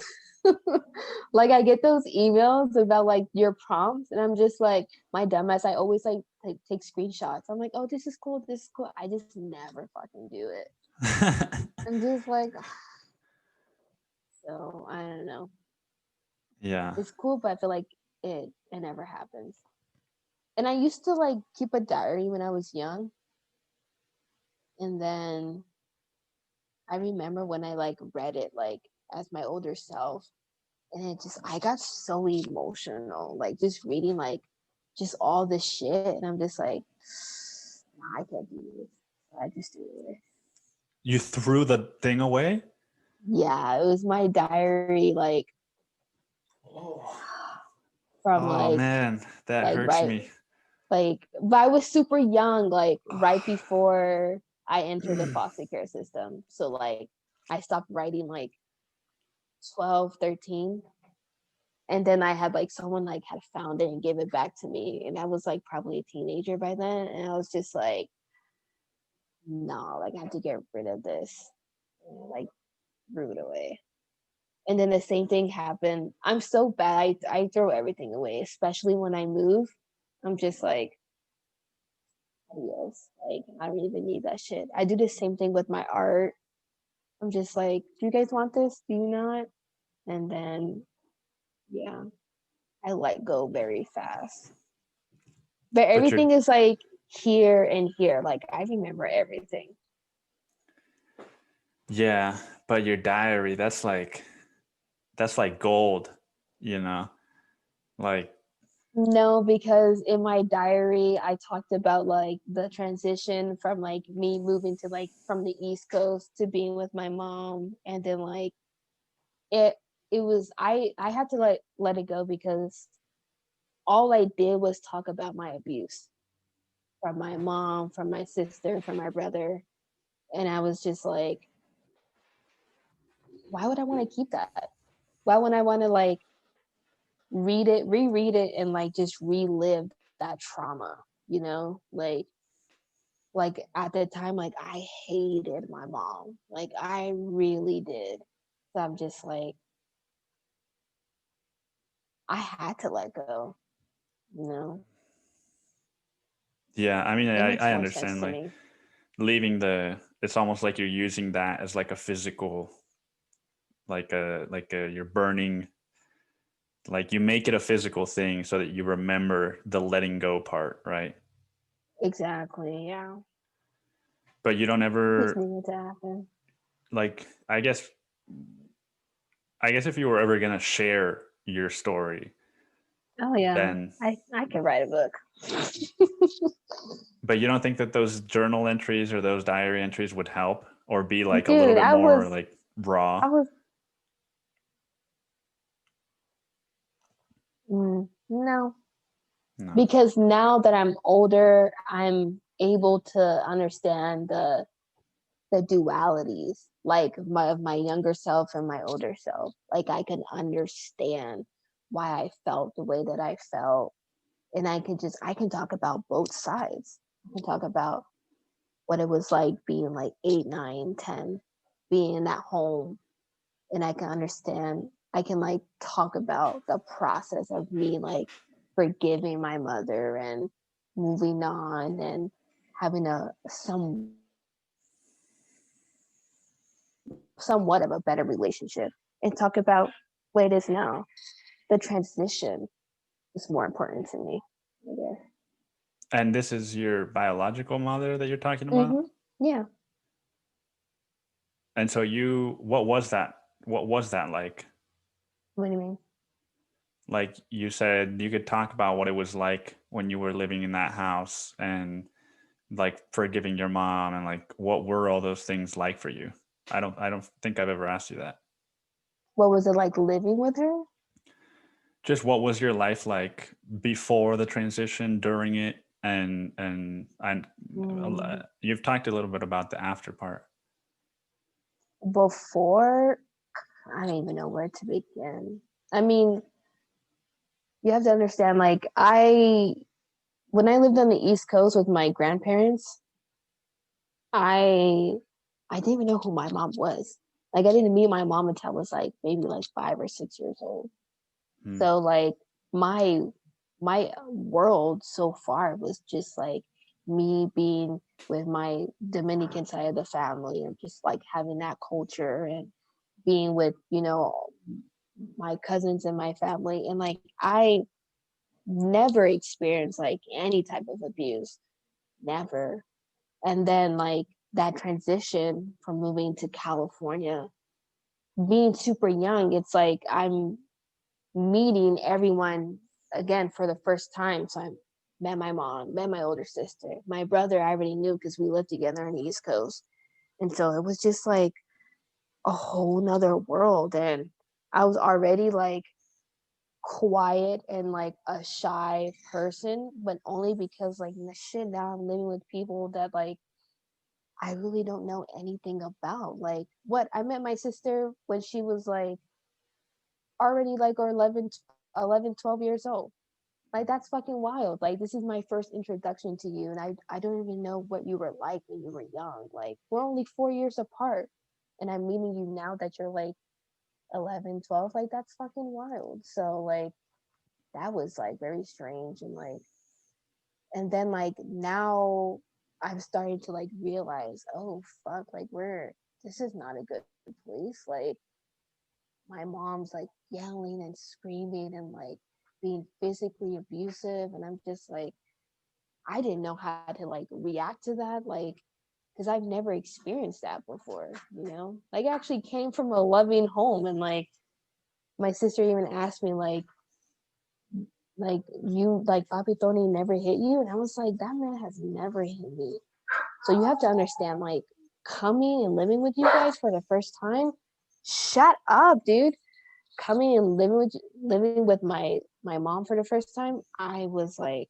Like I get those emails about like your prompts, and I'm just like my dumbass. I always like take screenshots. I'm like, oh, this is cool, this is cool. I just never fucking do it. I'm just like, so I don't know. Yeah. It's cool, but I feel like it never happens. And I used to like keep a diary when I was young, and then I remember when I like read it like as my older self, and it just I got so emotional, like just reading like just all this shit, and I'm just like, nah, I can't do this. So I just do it. You threw the thing away? Yeah, it was my diary, like from Oh man, that like hurts right me. like but I was super young, like right before I entered the foster care system. So like I stopped writing like 12, 13. And then I had like someone like had found it and gave it back to me, and I was like probably a teenager by then, and I was just like, no, like I have to get rid of this, and, like threw it away. And then the same thing happened. I'm so bad. I throw everything away, especially when I move. I'm just like, adios. Like I don't even need that shit. I do the same thing with my art. I'm just like, do you guys want this? Do you not? And then yeah, I let go very fast. But But you're everything is like here and here. Like I remember everything. yeah, but your diary, that's like gold, you know? Like No, because in my diary I talked about like the transition from like me moving to like from the East Coast to being with my mom, and then like it it was I had to like let it go because all I did was talk about my abuse from my mom, from my sister, from my brother, and I was just like, why would I want to keep that? Why would I want to like reread it, and like just relive that trauma, you know? Like at the time, like I hated my mom. Like I really did. So I'm just like, I had to let go, you know? yeah, I mean It makes I more sense understand to like me. leaving the it's almost like you're using that as like a physical, you're burning, like you make it a physical thing so that you remember the letting go part, right? Exactly. Yeah. But you don't Just ever, needed to happen. like, I guess if you were ever gonna share your story, Oh yeah. then, I could write a book. but you don't think that those journal entries or those diary entries would help, or be like a little Dude, bit more like raw? I was no. No. Because now that I'm older, I'm able to understand the dualities, like of my younger self and my older self. Like I can understand why I felt the way that I felt, and I can talk about both sides. I can talk about what it was like being like 8, 9, 10, being in that home, and I can understand. I can like talk about the process of me like forgiving my mother and moving on and having somewhat of a better relationship, and talk about what it is now. The transition is more important to me. Yeah. And this is your biological mother that you're talking about? Mm-hmm. Yeah. And so what was that? What was that like? What do you mean? Like you said, you could talk about what it was like when you were living in that house, and like forgiving your mom, and like what were all those things like for you? I don't think I've ever asked you that. What was it like living with her? Just what was your life like before the transition, during it, and Mm. you've talked a little bit about the after part. Before, I don't even know where to begin. I mean, you have to understand, like, when I lived on the East Coast with my grandparents, I I didn't even know who my mom was. Like I didn't meet my mom until I was like maybe like 5 or 6 years old. Hmm. So like my my world so far was just like me being with my Dominican side of the family and just like having that culture and being with, my cousins and my family. And like I never experienced like any type of abuse. Never. And then like that transition from moving to California, being super young, it's like I'm meeting everyone again for the first time. So I met my mom, met my older sister. My brother I already knew because we lived together on the East Coast. And so it was just like a whole nother world. And I was already like quiet and like a shy person, but only because like the shit now I'm living with people that like I really don't know anything about. Like what I met my sister when she was like already like or 11, 12 years old. Like that's fucking wild. Like this is my first introduction to you and I don't even know what you were like when you were young. Like we're only 4 years apart and I'm meeting you now that you're like 11, 12. Like that's fucking wild. So like that was like very strange and then like now I'm starting to like realize, oh fuck, like this is not a good place. Like my mom's like yelling and screaming and like being physically abusive, and I'm just like I didn't know how to like react to that, like because I've never experienced that before. Like I actually came from a loving home, and like my sister even asked me like you like Papi Tony never hit you, and I was like that man has never hit me. So you have to understand, like coming and living with you guys for the first time. Shut up, dude. Coming and living with my mom for the first time, I was like,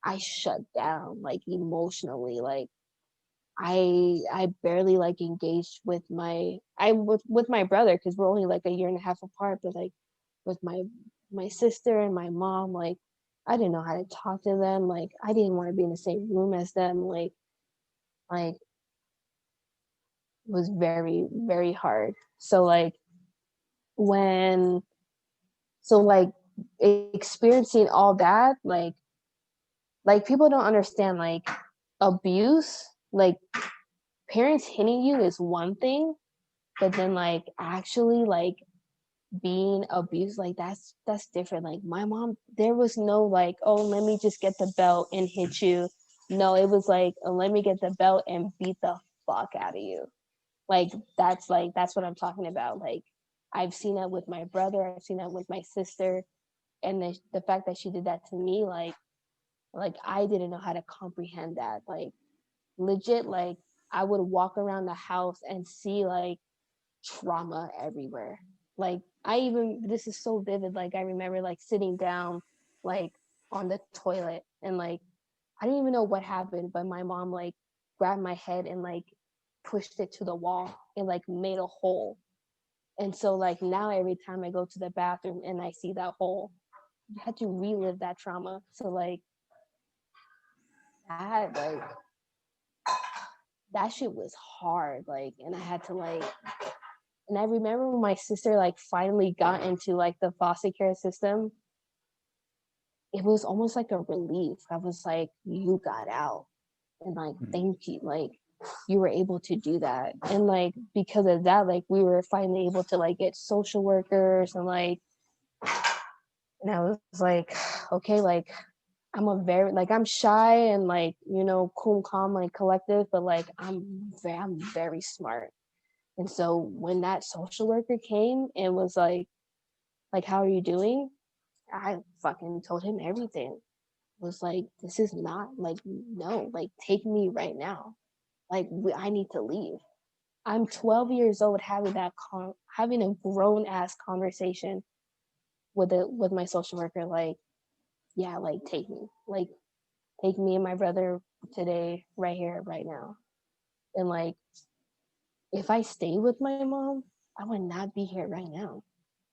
I shut down, like emotionally. Like I barely like engaged with my brother because we're only like a year and a half apart, but like with my sister and my mom, like I didn't know how to talk to them. Like I didn't want to be in the same room as them. Like it was very, very hard. So like when so like experiencing all that, like people don't understand like abuse, like parents hitting you is one thing, but then like actually like being abused, like that's different. Like my mom, there was no like, oh, let me just get the belt and hit you. No, it was like, oh, let me get the belt and beat the fuck out of you. That's what I'm talking about. Like I've seen that with my brother, I've seen that with my sister, and the fact that she did that to me, like I didn't know how to comprehend that. Like legit, like I would walk around the house and see like trauma everywhere. Like this is so vivid. Like I remember like sitting down like on the toilet and like I didn't even know what happened, but my mom like grabbed my head and like pushed it to the wall and like made a hole. And so like now every time I go to the bathroom and I see that hole, I had to relive that trauma. So like like that shit was hard. Like, and I had to like, and I remember when my sister like finally got into like the foster care system, it was almost like a relief. I was like, you got out, and like thank you, like you were able to do that. And like because of that, like we were finally able to like get social workers and like, and I was like, okay, like I'm shy and like, you know, cool, calm, like collective, but like I'm very smart. And so when that social worker came and was like, how are you doing? I fucking told him everything. Was like, this is not like, no, like take me right now. Like I need to leave. I'm 12 years old having having a grown ass conversation with my social worker. Like, yeah, like take me and my brother today, right here, right now. And like, if I stayed with my mom, I would not be here right now.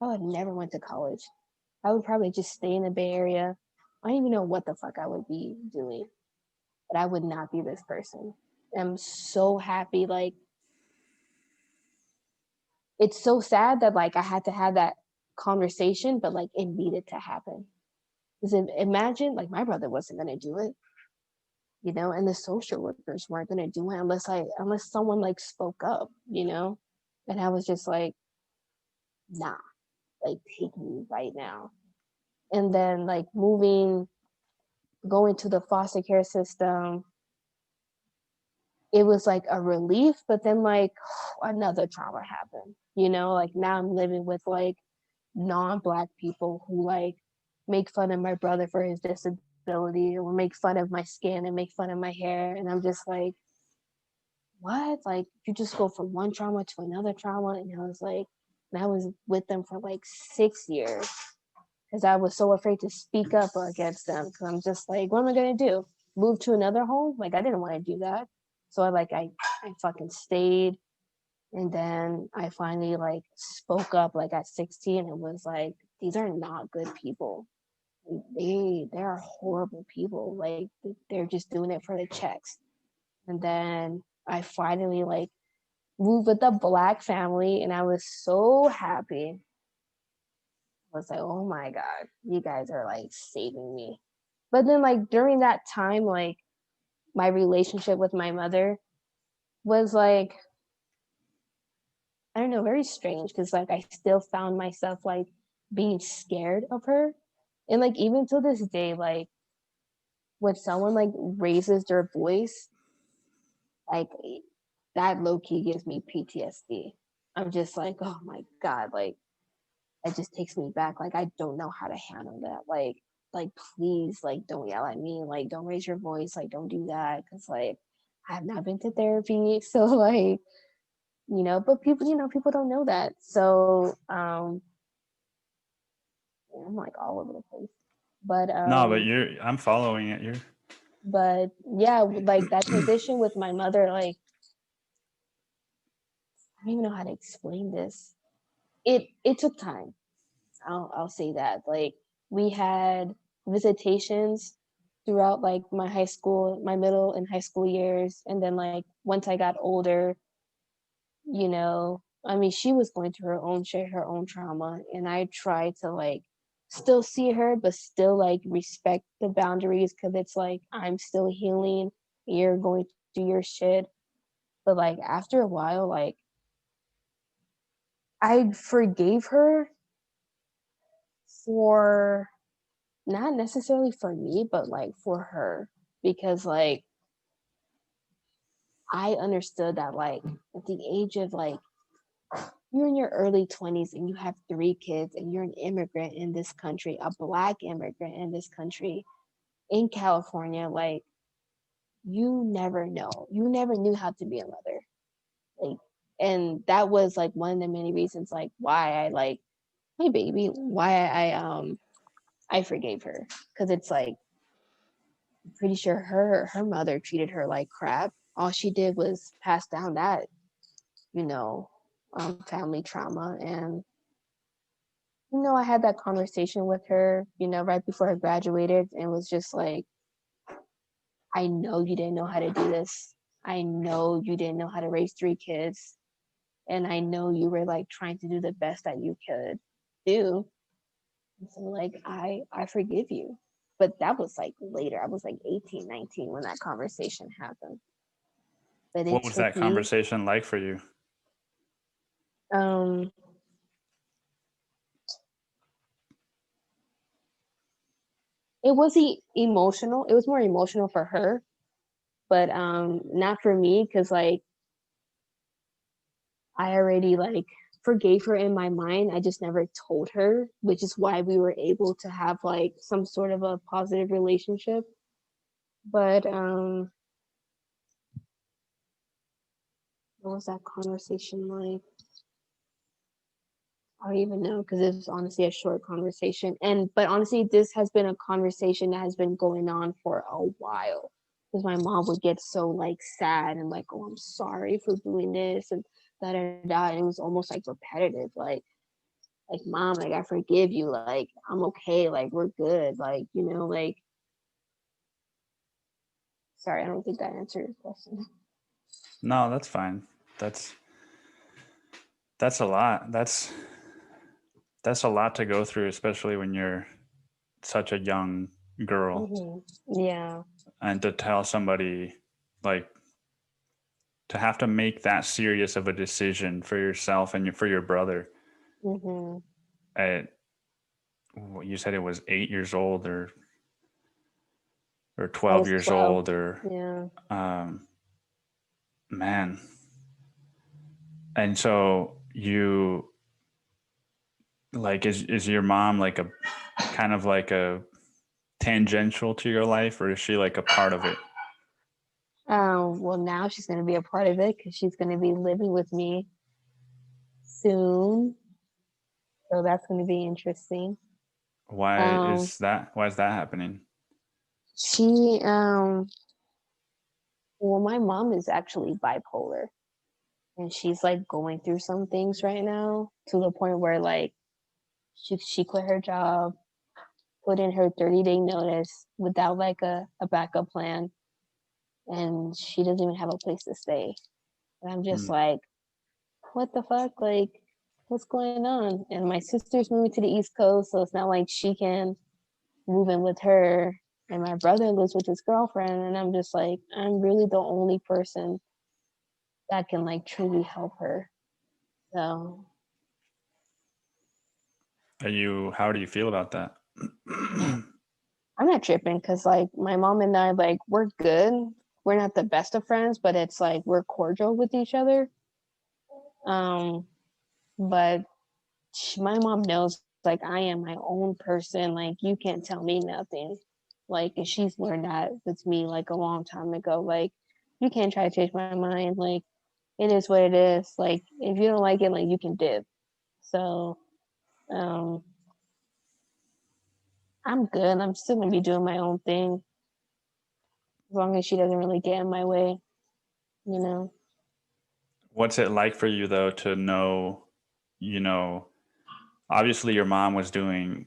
I would never went to college. I would probably just stay in the Bay Area. I don't even know what the fuck I would be doing, but I would not be this person. I'm so happy. Like, it's so sad that like I had to have that conversation, but like it needed to happen. Because imagine like my brother wasn't gonna do it, you know, and the social workers weren't gonna do it unless someone like spoke up, you know. And I was just like, nah, like take me right now. And then like going to the foster care system, it was like a relief, but then like another trauma happened, you know, like now I'm living with like non-black people who like make fun of my brother for his disability or make fun of my skin and make fun of my hair. And I'm just like, what? Like you just go from one trauma to another trauma. And I was like, and I was with them for like 6 years because I was so afraid to speak up against them. Because I'm just like, what am I gonna do? Move to another home? Like I didn't want to do that. So I fucking stayed. And then I finally like spoke up like at 16 and was like, these are not good people. They're horrible people. Like they're just doing it for the checks. And then I finally like moved with a black family and I was so happy. I was like, oh my God, you guys are like saving me. But then like during that time, like my relationship with my mother was like, I don't know, very strange because like I still found myself like being scared of her. And like even to this day, like when someone like raises their voice, like that low key gives me PTSD. I'm just like, oh my God, like it just takes me back. Like I don't know how to handle that. Like please, like don't yell at me. Like don't raise your voice. Like don't do that. Cause like I've not been to therapy. So like, you know, but people, you know, people don't know that. So I'm like all over the place. But No, but I'm following it. but yeah, like that transition with my mother, like I don't even know how to explain this. It took time. I'll say that. Like we had visitations throughout like my high school, my middle and high school years, and then like once I got older, you know, I mean, she was going through her own trauma, and I tried to like still see her, but still like respect the boundaries because it's like I'm still healing, you're going through your shit. But like after a while, like I forgave her for not necessarily for me, but like for her, because like I understood that like at the age of like you're in your early 20s and you have 3 kids and you're an immigrant in this country, a Black immigrant in this country, in California, like you never know. You never knew how to be a mother. Like, and that was like one of the many reasons like why I like my baby, why I forgave her. Cause it's like I'm pretty sure her mother treated her like crap. All she did was pass down that, you know, family trauma. And I had that conversation with her, right before I graduated, and was just like, I know you didn't know how to do this. I know you didn't know how to raise 3 kids. And I know you were like trying to do the best that you could do. And so like I forgive you. But that was like later. I was like 18, 19 when that conversation happened. But it What was that took me conversation like for you? um it wasn't emotional. It was more emotional for her, but not for me, because like I already like forgave her in my mind. I just never told her, which is why we were able to have like some sort of a positive relationship. But what was that conversation like? I don't even know, because it was honestly a short conversation. But honestly, this has been a conversation that has been going on for a while. Because my mom would get so like sad and like, oh, I'm sorry for doing this and da da da. And it was almost like repetitive. Like mom, like I forgive you. Like I'm okay. Like we're good. Like like. Sorry, I don't think that answered your question. No, that's fine. That's that's a lot. That's a lot to go through, especially when you're such a young girl, Yeah. and to tell somebody like to have to make that serious of a decision for yourself and for your brother hmm at, you said it was 8 years old or I 12 was years 12. old or Yeah. um man. And so you like is your mom like a kind of like a tangential to your life, or is she like a part of it? Well, now she's going to be a part of it because she's going to be living with me soon. So that's going to be interesting. Um, Why is that happening? she, well, my mom is actually bipolar, and she's like going through some things right now to the point where like she quit her job, put in her 30-day notice without like a backup plan, and she doesn't even have a place to stay. And I'm just Hmm. like, what the fuck? Like, what's going on? And my sister's moving to the East Coast, so it's not like she can move in with her. And my brother lives with his girlfriend, and I'm just like, I'm really the only person that can like truly help her. So How do you feel about that? I'm not tripping because like my mom and I, like, we're good. We're not the best of friends, but it's like we're cordial with each other. Um, but my mom knows like I am my own person. Like you can't tell me nothing. Like, and she's learned that with me like a long time ago. Like you can't try to change my mind. Like it is what it is. Like if you don't like it, like you can dip. So um I'm good. I'm still gonna be doing my own thing as long as she doesn't really get in my way, you know. What's it like for you though to know, you know, obviously your mom was doing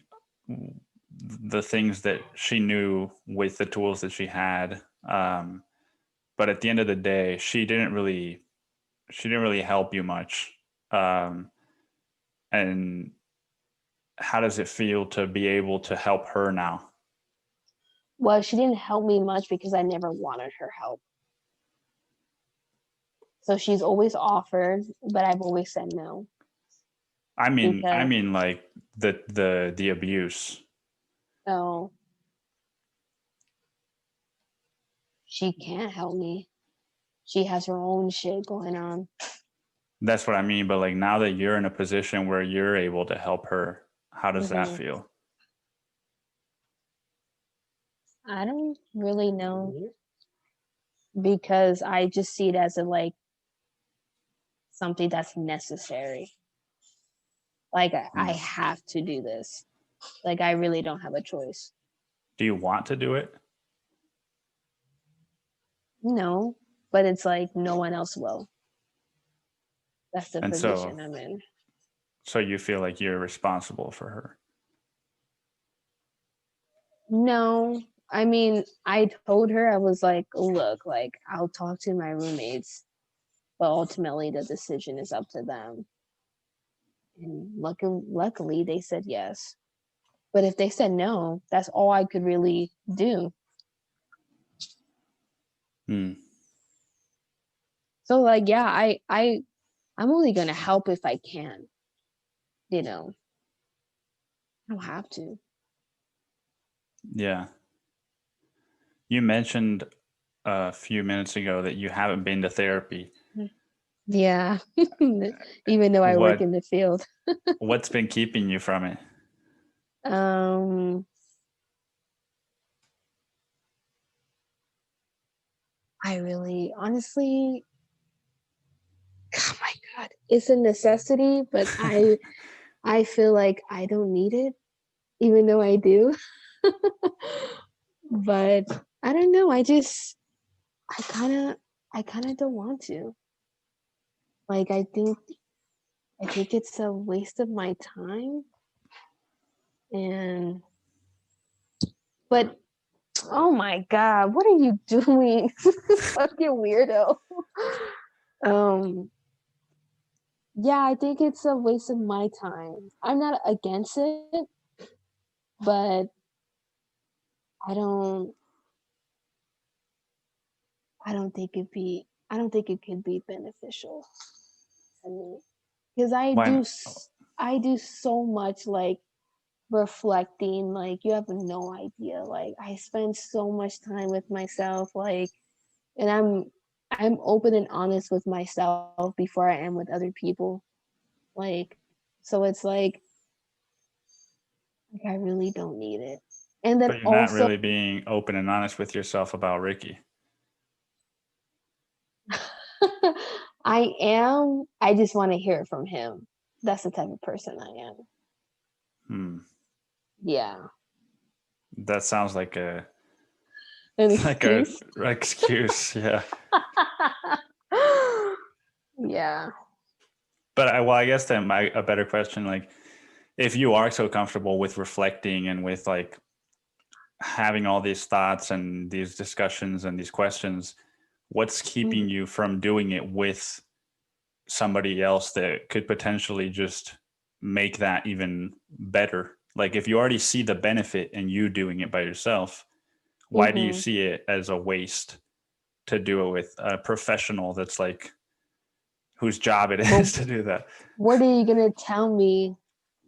the things that she knew with the tools that she had, but at the end of the day, she didn't really help you much. Um, and how does it feel to be able to help her now? Well, she didn't help me much because I never wanted her help. So she's always offered, but I've always said no. I Because mean like the abuse. oh, she can't help me. She has her own shit going on. That's what I mean. But like now that you're in a position where you're able to help her, how does that feel? I don't really know because I just see it as a like something that's necessary. Like I have to do this. Like I really don't have a choice. Do you want to do it? No, but it's like no one else will. That's the And position I'm in. so you feel like you're responsible for her. No, I mean, I told her, I was like, look, like I'll talk to my roommates, but ultimately the decision is up to them. And luckily they said yes. But if they said no, that's all I could really do. So like, yeah, I'm only gonna help if I can. You know, I don't have to. Yeah. You mentioned a few minutes ago that you haven't been to therapy. Yeah, even though I work in the field. What's been keeping you from it? I really, honestly, oh my God, it's a necessity, but I feel like I don't need it, even though I do. But I don't know. I kind of don't want to. Like, I think it's a waste of my time. And, but oh my God, what are you doing? Fucking weirdo. Yeah, I think it's a waste of my time. I'm not against it, but I don't I don't think it could be beneficial to me because Why? I do so much like reflecting, like you have no idea. Like I spend so much time with myself, like, and I'm open and honest with myself before I am with other people. Like, so it's like I really don't need it. And then But you're not also really being open and honest with yourself about Ricky. I am. I just want to hear it from him. That's the type of person I am. Yeah. That sounds like a An like a excuse. excuse. Yeah. Yeah. But I guess then a better question, like, if you are so comfortable with reflecting and with like having all these thoughts and these discussions and these questions, what's keeping you from doing it with somebody else that could potentially just make that even better? Like, if you already see the benefit in you doing it by yourself, why do you see it as a waste to do it with a professional that's like whose job it is to do that? What are you gonna tell me?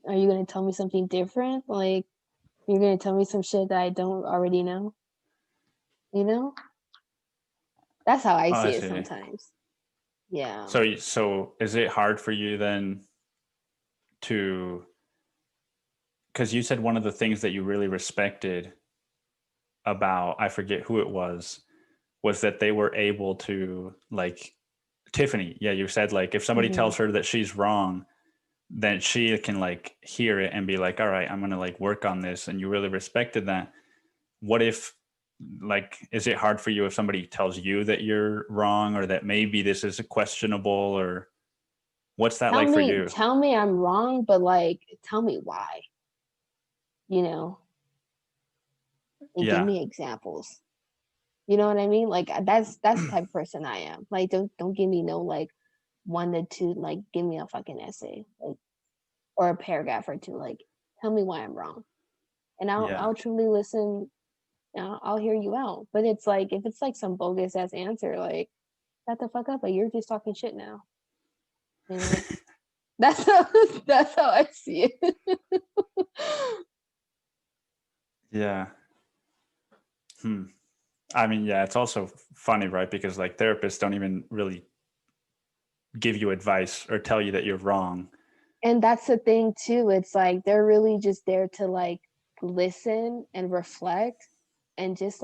Are you gonna tell me something different? Like you're gonna tell me some shit that I don't already know? You know? That's how I Oh, I see it see. sometimes. Yeah. So is it hard for you then to, because you said one of the things that you really respected about, I forget who it was that they were able to, like, Tiffany, yeah, you said like if somebody tells her that she's wrong, then she can like hear it and be like, all right, I'm gonna like work on this, and you really respected that. What if, like, is it hard for you if somebody tells you that you're wrong or that maybe this is questionable, or what's that like for you? Tell me I'm wrong, but like tell me why. You know? And give Yeah. me examples. You know what I mean? Like that's the type of person I am. Like don't give me no like 1 to 2, like give me a fucking essay, like or a paragraph or two. Like tell me why I'm wrong. And Yeah. I'll truly listen. I'll hear you out. But it's like if it's like some bogus ass answer, like shut the fuck up, but you're just talking shit now. You know? that's how I see it. Yeah. I mean, yeah, it's also funny, right? Because like therapists don't even really give you advice or tell you that you're wrong. And that's the thing too. It's like they're really just there to like listen and reflect and just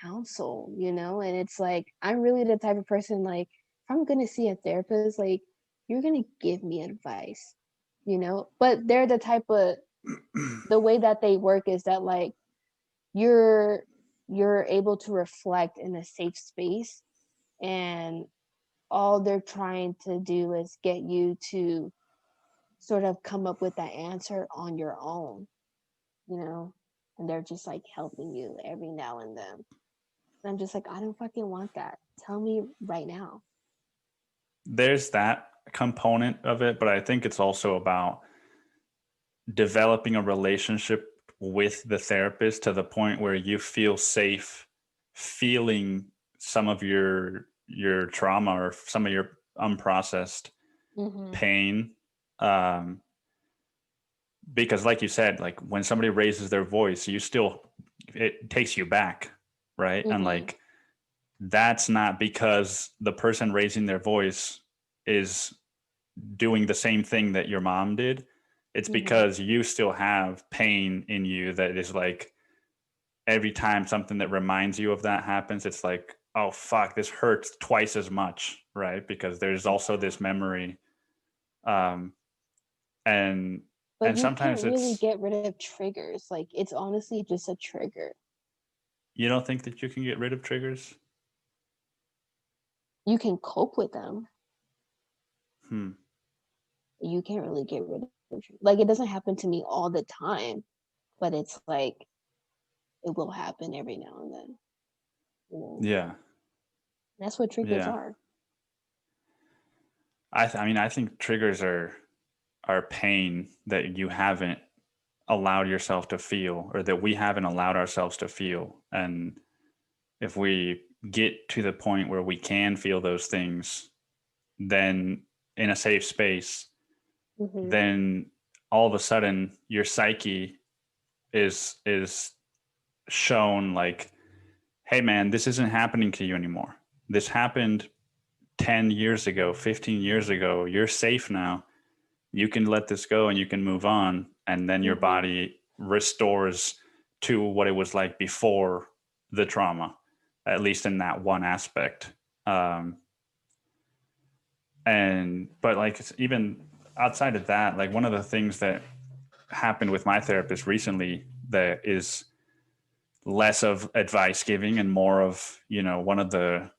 counsel, you know? And it's like I'm really the type of person, like if I'm gonna see a therapist, like you're gonna give me advice, you know? But they're the type of the way that they work is that like you're able to reflect in a safe space, and all they're trying to do is get you to sort of come up with that answer on your own, you know? And they're just like helping you every now and then. And I'm just like, I don't fucking want that. Tell me right now. There's that component of it, but I think it's also about developing a relationship with the therapist to the point where you feel safe feeling some of your trauma or some of your unprocessed pain. Because like you said, like when somebody raises their voice, it takes you back, right? And like that's not because the person raising their voice is doing the same thing that your mom did. It's because you still have pain in you that is like every time something that reminds you of that happens, it's like, oh fuck, this hurts twice as much, right? Because there's also this memory. And But you sometimes can't really it's, get rid of triggers. Like it's honestly just a trigger. you don't think that you can get rid of triggers? You can cope with them. Hmm. You can't really get rid of them. Like it doesn't happen to me all the time, but it's like it will happen every now and then. You know? Yeah. That's what triggers Yeah. are. I mean, I think triggers are pain that you haven't allowed yourself to feel, or that we haven't allowed ourselves to feel. And if we get to the point where we can feel those things, then in a safe space, then all of a sudden your psyche is shown like, hey man, this isn't happening to you anymore. This happened 10 years ago, 15 years ago. You're safe now. You can let this go and you can move on. And then your body restores to what it was like before the trauma, at least in that one aspect. But like, even outside of that, like one of the things that happened with my therapist recently that is less of advice giving and more of, one of the,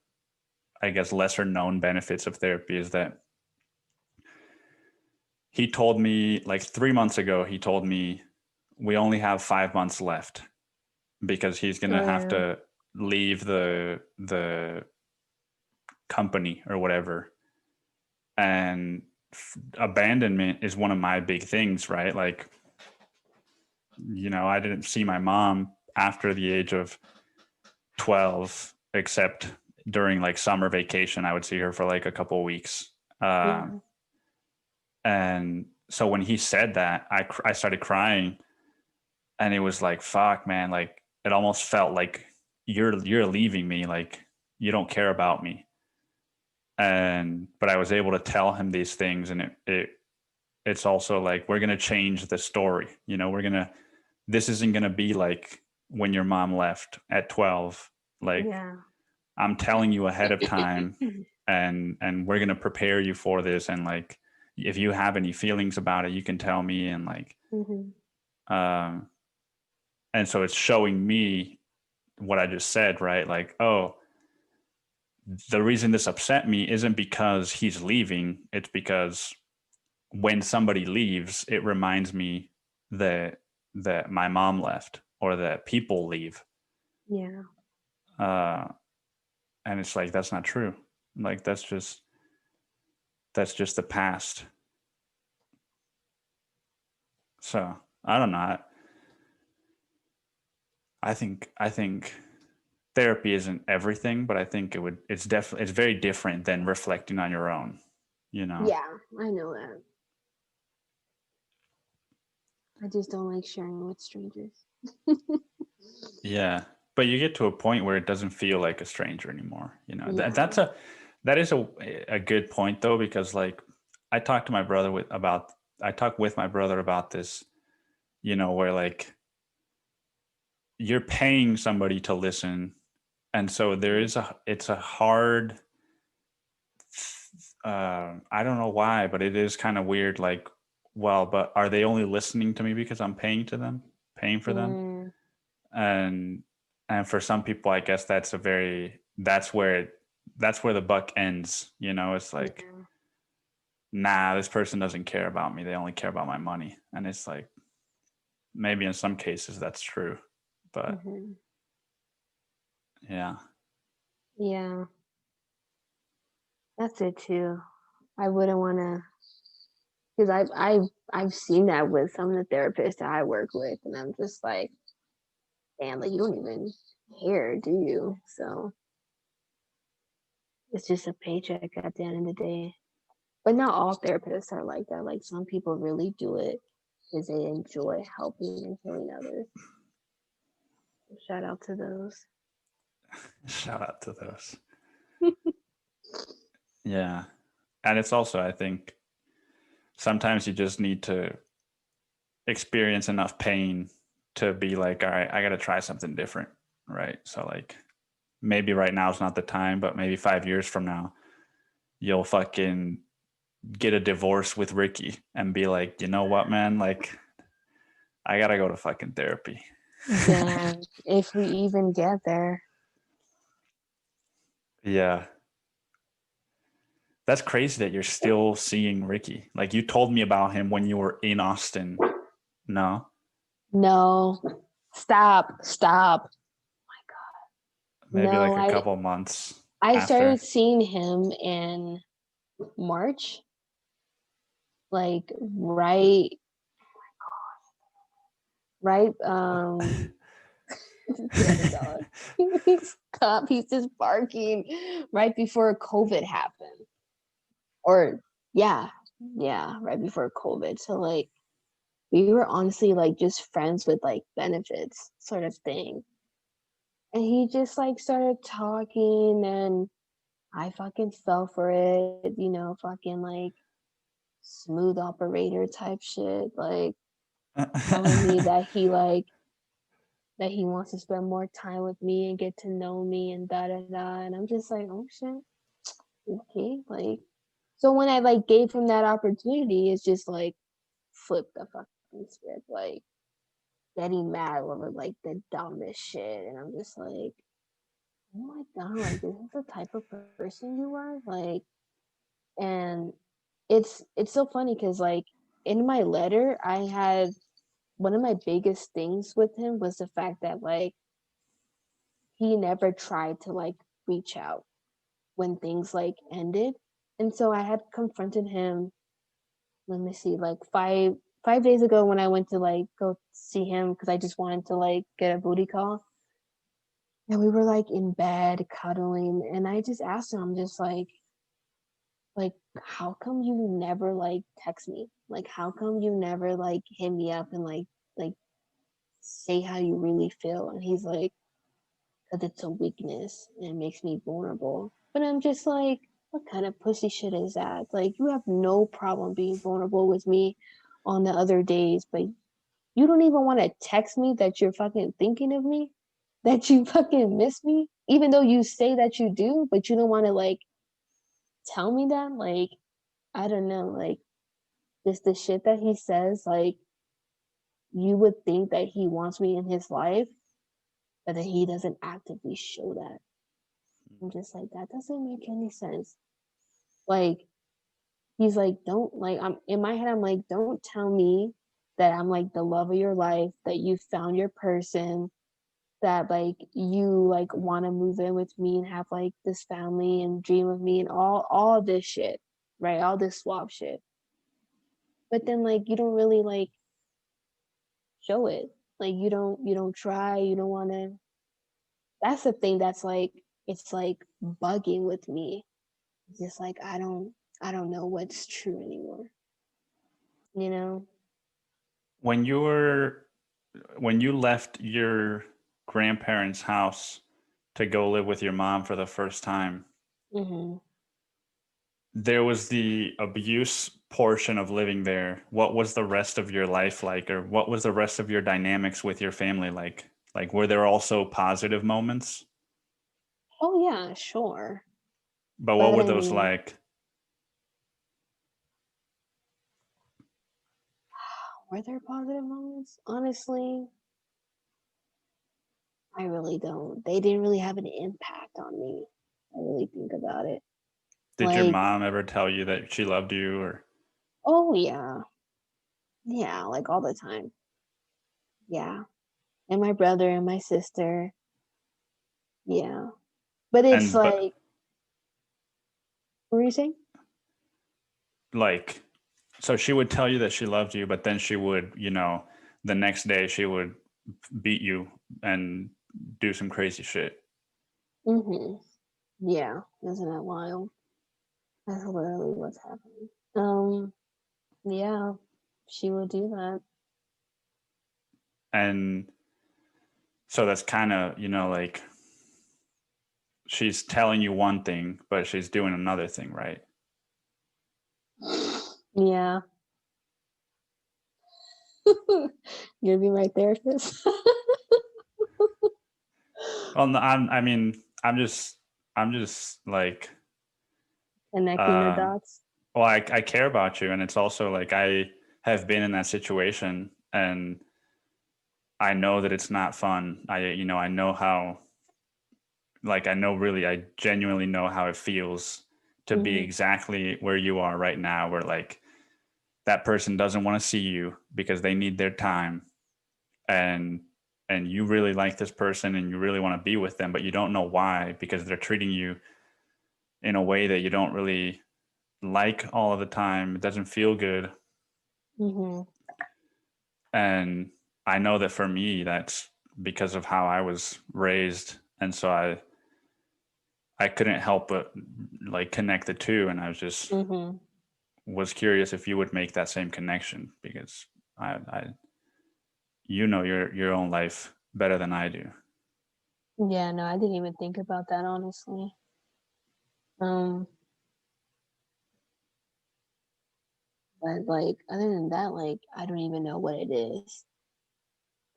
I guess, lesser known benefits of therapy is that he told me like 3 months ago, he told me we only have 5 months left because he's going to have to leave the company or whatever. And abandonment is one of my big things, right? Like, I didn't see my mom after the age of 12, except during like summer vacation. I would see her for like a couple of weeks. And so when he said that, I started crying, and it was like, fuck, man, like it almost felt like you're leaving me, like you don't care about me. But I was able to tell him these things, and it's also like, we're going to change the story. This isn't going to be like when your mom left at 12. Like, I'm telling you ahead of time, and we're going to prepare you for this. And like, if you have any feelings about it, you can tell me. And like, and so it's showing me what I just said, right? Like, oh, the reason this upset me isn't because he's leaving. It's because when somebody leaves, it reminds me that my mom left, or that people leave. Yeah. And it's like, that's not true. Like, that's just the past. So I don't know. I think therapy isn't everything, but I think it's definitely, it's very different than reflecting on your own, you know? Yeah, I know that. I just don't like sharing with strangers. Yeah. But you get to a point where it doesn't feel like a stranger anymore. You know, Yeah. that is a good point though, because like I talked to my brother I talked with my brother about this, you know, where like you're paying somebody to listen. And so it's a hard, I don't know why, but it is kind of weird. Like, well, but are they only listening to me because I'm paying for them? Mm, and and for some people I guess that's where the buck ends, you know. It's like, yeah. nah, this person doesn't care about me, they only care about my money. And it's like, maybe in some cases that's true, but Hmm. yeah. Yeah, that's it too. I wouldn't want to, because I've seen that with some of the therapists that I work with, and I'm just like, damn, like you don't even care, do you? So it's just a paycheck at the end of the day. But not all therapists are like that. Like some people really do it because they enjoy helping and healing others. Shout out to those. Shout out to those. Yeah. And it's also, I think sometimes you just need to experience enough pain to be like, all right, I got to try something different, right? So like maybe right now is not the time, but maybe 5 years from now you'll fucking get a divorce with Ricky and be like, you know what, man, like I gotta go to fucking therapy. Damn, if we even get there. Yeah. That's crazy that you're still seeing Ricky. Like you told me about him when you were in Austin. No? No, stop. Maybe No, like a I couple months I after. started seeing him in March, like right the dog. Stop, he's just barking right before COVID happened. Or yeah, yeah, right before COVID. So like we were honestly like just friends with like benefits sort of thing. And he just like started talking and I fucking fell for it, fucking like smooth operator type shit, like telling me that he wants to spend more time with me and get to know me and da da da. And I'm just like, oh shit, okay. Like, so when I like gave him that opportunity, it's just like flip the fucking script, like getting mad over like the dumbest shit. And I'm just like, oh my god, like this is the type of person you are, like. And it's so funny because like in my letter I had one of my biggest things with him was the fact that like he never tried to like reach out when things like ended. And so I had confronted him, let me see, like five days ago when I went to like go see him because I just wanted to like get a booty call. And we were like in bed cuddling and I just asked him, I'm just like how come you never like text me? Like how come you never like hit me up and like say how you really feel? And he's like, because it's a weakness and it makes me vulnerable. But I'm just like, what kind of pussy shit is that? Like, you have no problem being vulnerable with me on the other days, but you don't even want to text me that you're fucking thinking of me, that you fucking miss me, even though you say that you do, but you don't want to like tell me that. Like, I don't know, like, just the shit that he says, like, you would think that he wants me in his life, but that he doesn't actively show that. I'm just like, that doesn't make any sense. Like, he's like, don't like, I'm in my head, I'm like, don't tell me that I'm like the love of your life, that you found your person, that like you like want to move in with me and have like this family and dream of me and all this shit, right? All this swap shit. But then like you don't really like show it. Like you don't try, you don't want to that's the thing that's like, it's like bugging with me. It's just like I don't know what's true anymore. You know? When you left your grandparents' house to go live with your mom for the first time, Mm-hmm. there was the abuse portion of living there. What was the rest of your life like, or what was the rest of your dynamics with your family like? Like, were there also positive moments? Oh yeah, sure. But what But were I those mean, like? were there positive moments? Honestly, I really don't. They didn't really have an impact on me. I really think about it. Did your Like, mom ever tell you that she loved you, or oh yeah. Yeah, like all the time. Yeah. And my brother and my sister. Yeah. But it's and but like, what were you saying? like, so she would tell you that she loved you, but then she would, the next day she would beat you and do some crazy shit. Mm-hmm. Yeah. Isn't that wild? That's literally what's happening. Yeah, she would do that. And so that's kind of, like she's telling you one thing, but she's doing another thing, right? Yeah. You'll be my therapist. Well, no, I mean, I'm just like, Connecting the um, dots. well, I care about you. And it's also like, I have been in that situation, and I know that it's not fun. I know how, like, I genuinely know how it feels to be Mm-hmm. exactly where you are right now, where like that person doesn't want to see you because they need their time, and you really like this person and you really want to be with them, but you don't know why, because they're treating you in a way that you don't really like all of the time. It doesn't feel good. Mm-hmm. And I know that for me, that's because of how I was raised. And so I couldn't help but like connect the two. And I was just Mm-hmm. was curious if you would make that same connection, because I your own life better than I do. Yeah, no, I didn't even think about that honestly. Um, but like other than that, like I don't even know what it is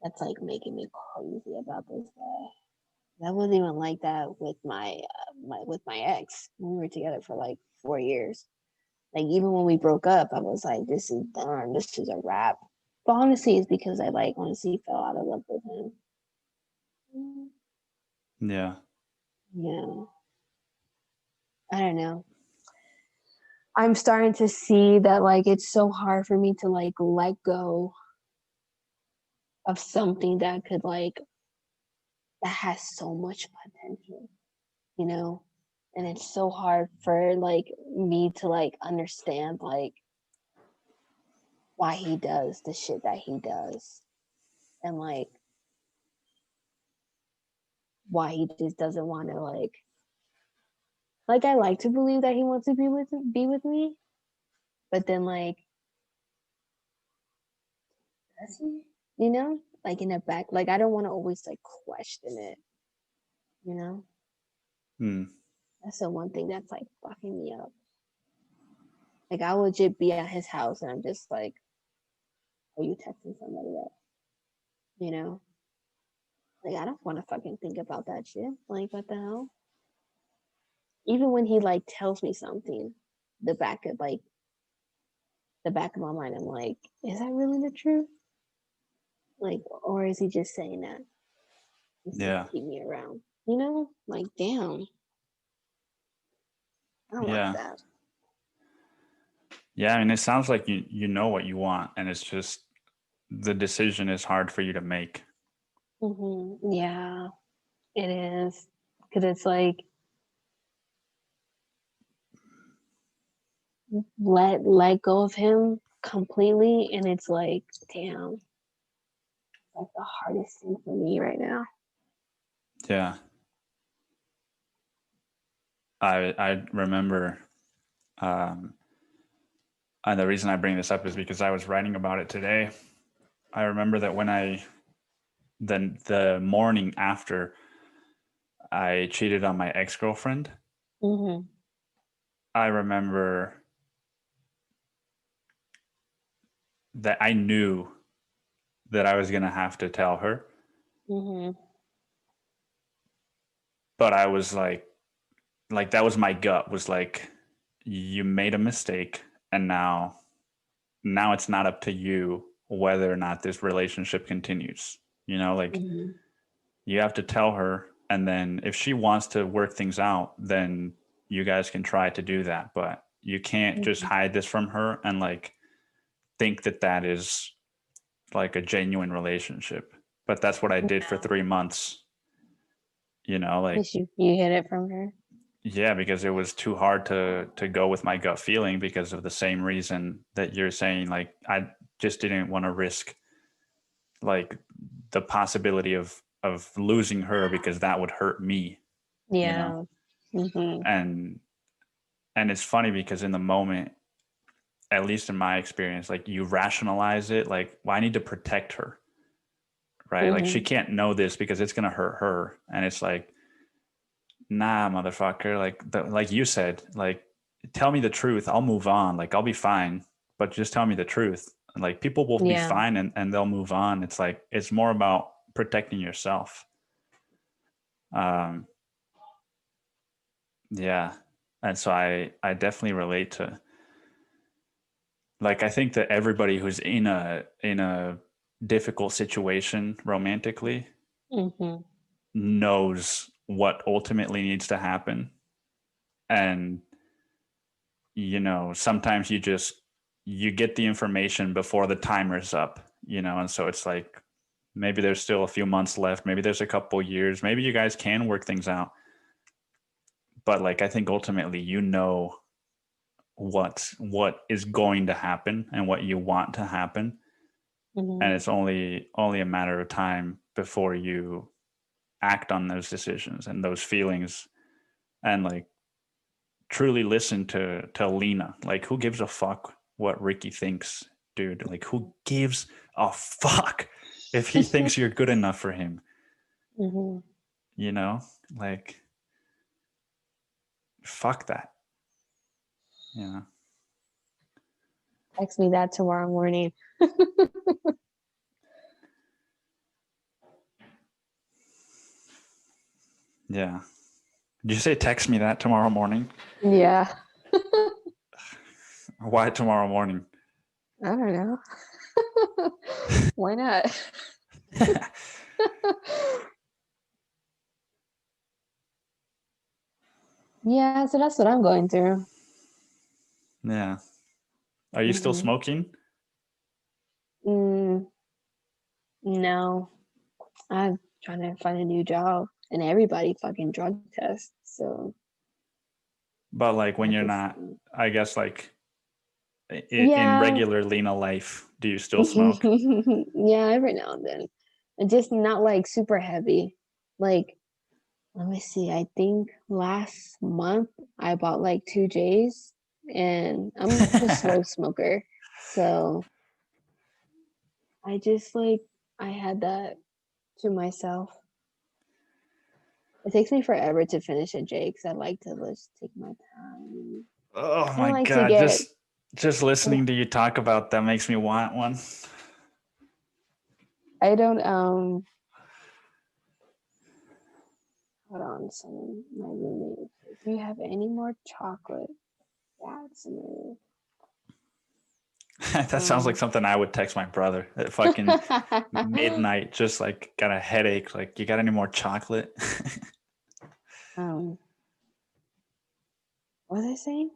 that's like making me crazy about this guy. That wasn't even like that with my ex. We were together for like 4 years. Like even when we broke up, I was like, this is done. This is a wrap. But honestly, it's because I like honestly fell out of love with him. Yeah. Yeah, I don't know. I'm starting to see that like it's so hard for me to like let go of something that could like that has so much potential, you know? And it's so hard for like me to like understand like why he does the shit that he does and like why he just doesn't want to like I like to believe that he wants to be with me, but then like does he? You know? Like in the back, like I don't want to always like question it, you know? Hmm. That's the one thing that's like fucking me up. Like I would just be at his house and I'm just like, are you texting somebody else? You know? Like I don't want to fucking think about that shit. Like what the hell? Even when he like tells me something, the back of like the back of my mind, I'm like, is that really the truth? Like, or is he just saying that just to Yeah. keep me around? You know? Like, damn, I don't like Yeah. that. Yeah. I mean, it sounds like you know what you want, and it's just the decision is hard for you to make. Yeah, it is. Because it's like, let go of him completely. And it's like, damn, like the hardest thing for me right now. Yeah. I remember, and the reason I bring this up is because I was writing about it today. I remember that when the morning after I cheated on my ex-girlfriend, Mm-hmm. I remember that I knew that I was going to have to tell her. Mm-hmm. But I was like that was my gut, was like, you made a mistake, and now it's not up to you whether or not this relationship continues. You know, like, Mm-hmm. you have to tell her, and then if she wants to work things out, then you guys can try to do that, but you can't just Mm-hmm. hide this from her and like think that that is like a genuine relationship. But that's what I did for No. 3 months, you know, like, Yes, you hid it from her. yeah, because it was too hard to go with my gut feeling, because of the same reason that you're saying. Like, I just didn't want to risk like the possibility of losing her, because that would hurt me, you know. Yeah. Mm-hmm. and and it's funny because in the moment, at least in my experience, like, you rationalize it like, well, I need to protect her, right? Like, she Mm-hmm. can't know this because it's going to hurt her. And it's like, nah, motherfucker, like you said, like, tell me the truth, I'll move on, like, I'll be fine, but just tell me the truth. Like, people will be Yeah. fine, and they'll move on. It's like, it's more about protecting yourself. um yeah. And so I definitely relate to, like, I think that everybody who's in a difficult situation romantically Mm-hmm. knows what ultimately needs to happen. And, you know, sometimes you get the information before the timer's up, you know. And so it's like, maybe there's still a few months left, maybe there's a couple years, maybe you guys can work things out. But like, I think ultimately, you know what is going to happen and what you want to happen. Mm-hmm. And it's only a matter of time before you act on those decisions and those feelings, and like, truly listen to Lina. Like, who gives a fuck what Ricky thinks, dude? Like, who gives a fuck if he thinks you're good enough for him? Mm-hmm. You know, like, fuck that. You know. Text me that tomorrow morning. Yeah. Did you say text me that tomorrow morning? Yeah. Why tomorrow morning? I don't know. Why not? Yeah, so that's what I'm going through. Yeah. Are you still Mm-hmm. smoking? No, I'm trying to find a new job, and everybody fucking drug tests. So But like, when I you're just, not, I guess, like, in yeah, regular Lena life, do you still smoke? yeah, every now and then, and just not like super heavy. Like, let me see. I think last month I bought like 2 J's, and I'm a slow smoker, so I just like I had that to myself. It takes me forever to finish a J because I like to just take my time. Oh I don't my like to god, get. just listening to you talk about that makes me want one. I don't. Hold on, someone. My roommate. Do you have any more chocolate? That's me. That sounds like something I would text my brother at fucking midnight, just like, got a headache. Like, you got any more chocolate? um. What was I saying?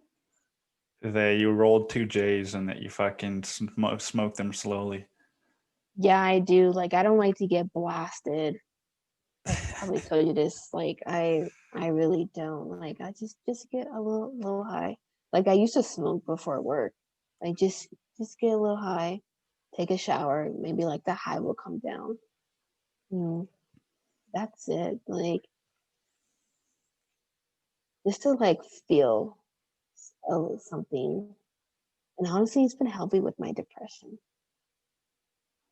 That you rolled 2 J's and that you fucking smoke them slowly. Yeah, I do. Like, I don't like to get blasted. I probably told you this. Like, I really don't. Like, I just get a little high. Like, I used to smoke before work. Like, just get a little high, take a shower, maybe like the high will come down. Mm, that's it. Like, just to like feel something. And honestly, it's been helping with my depression.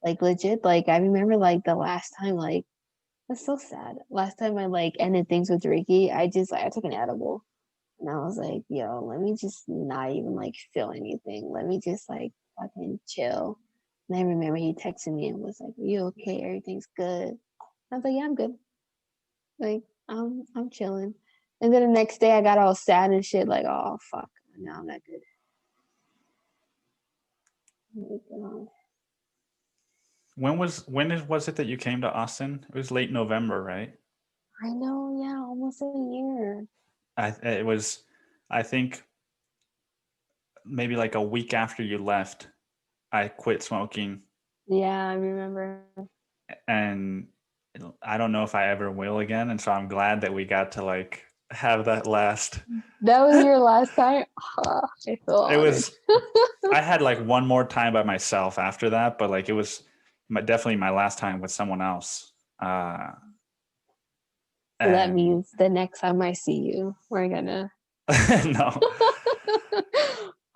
Like legit, like I remember like the last time, like that's so sad. Last time I like ended things with Ricky, I took an edible and I was like, yo, let me just not even like feel anything. Let me just like fucking chill. And I remember he texted me and was like, are you okay? Everything's good. I was like, yeah, I'm good. Like I'm chilling. And then the next day I got all sad and shit, like, oh fuck, no, I'm not good. When was it that you came to Austin? It was late November, right? I know, yeah, almost a year. It was, I think, maybe like a week after you left, I quit smoking, Yeah, I remember. and I don't know if I ever will again. And so I'm glad that we got to like have that last. That was your last time? Oh, I feel It honored. was. I had like one more time by myself after that, but like it was definitely my last time with someone else. So that And means the next time I see you, we're gonna. no,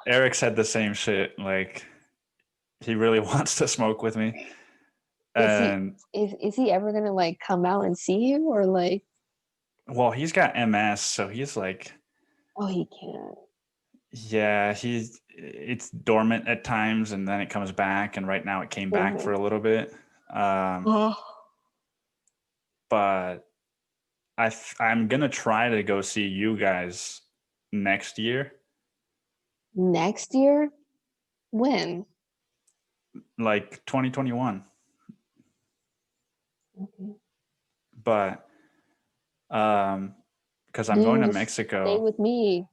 Eric said the same shit. Like he really wants to smoke with me. And is he ever gonna like come out and see you or like? well, he's got MS, so he's like, Oh, he can't. yeah, it's dormant at times, and then it comes back. And right now, it came back for a little bit. Oh. But I'm gonna try to go see you guys next year. Next year? When? Like 2021. Okay. But because I'm Do going to you stay Mexico. with me?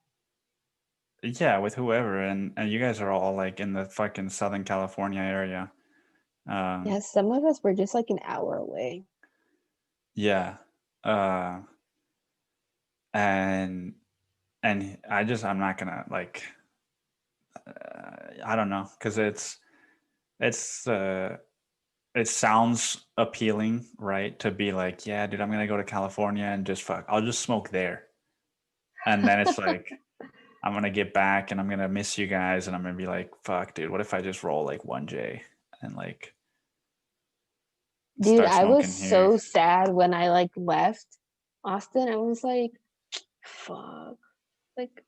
Yeah, with whoever, and you guys are all like in the fucking Southern California area. Yeah, some of us were just like an hour away. Yeah. And I'm not gonna like I don't know, because it's it sounds appealing, right? To be like, yeah, dude, I'm gonna go to California and just I'll just smoke there. And then it's like I'm gonna get back and I'm gonna miss you guys and I'm gonna be like, fuck, dude, what if I just roll like 1J and like Dude, start I was smoking here? so sad when I like left Austin. I was like, fuck. Like,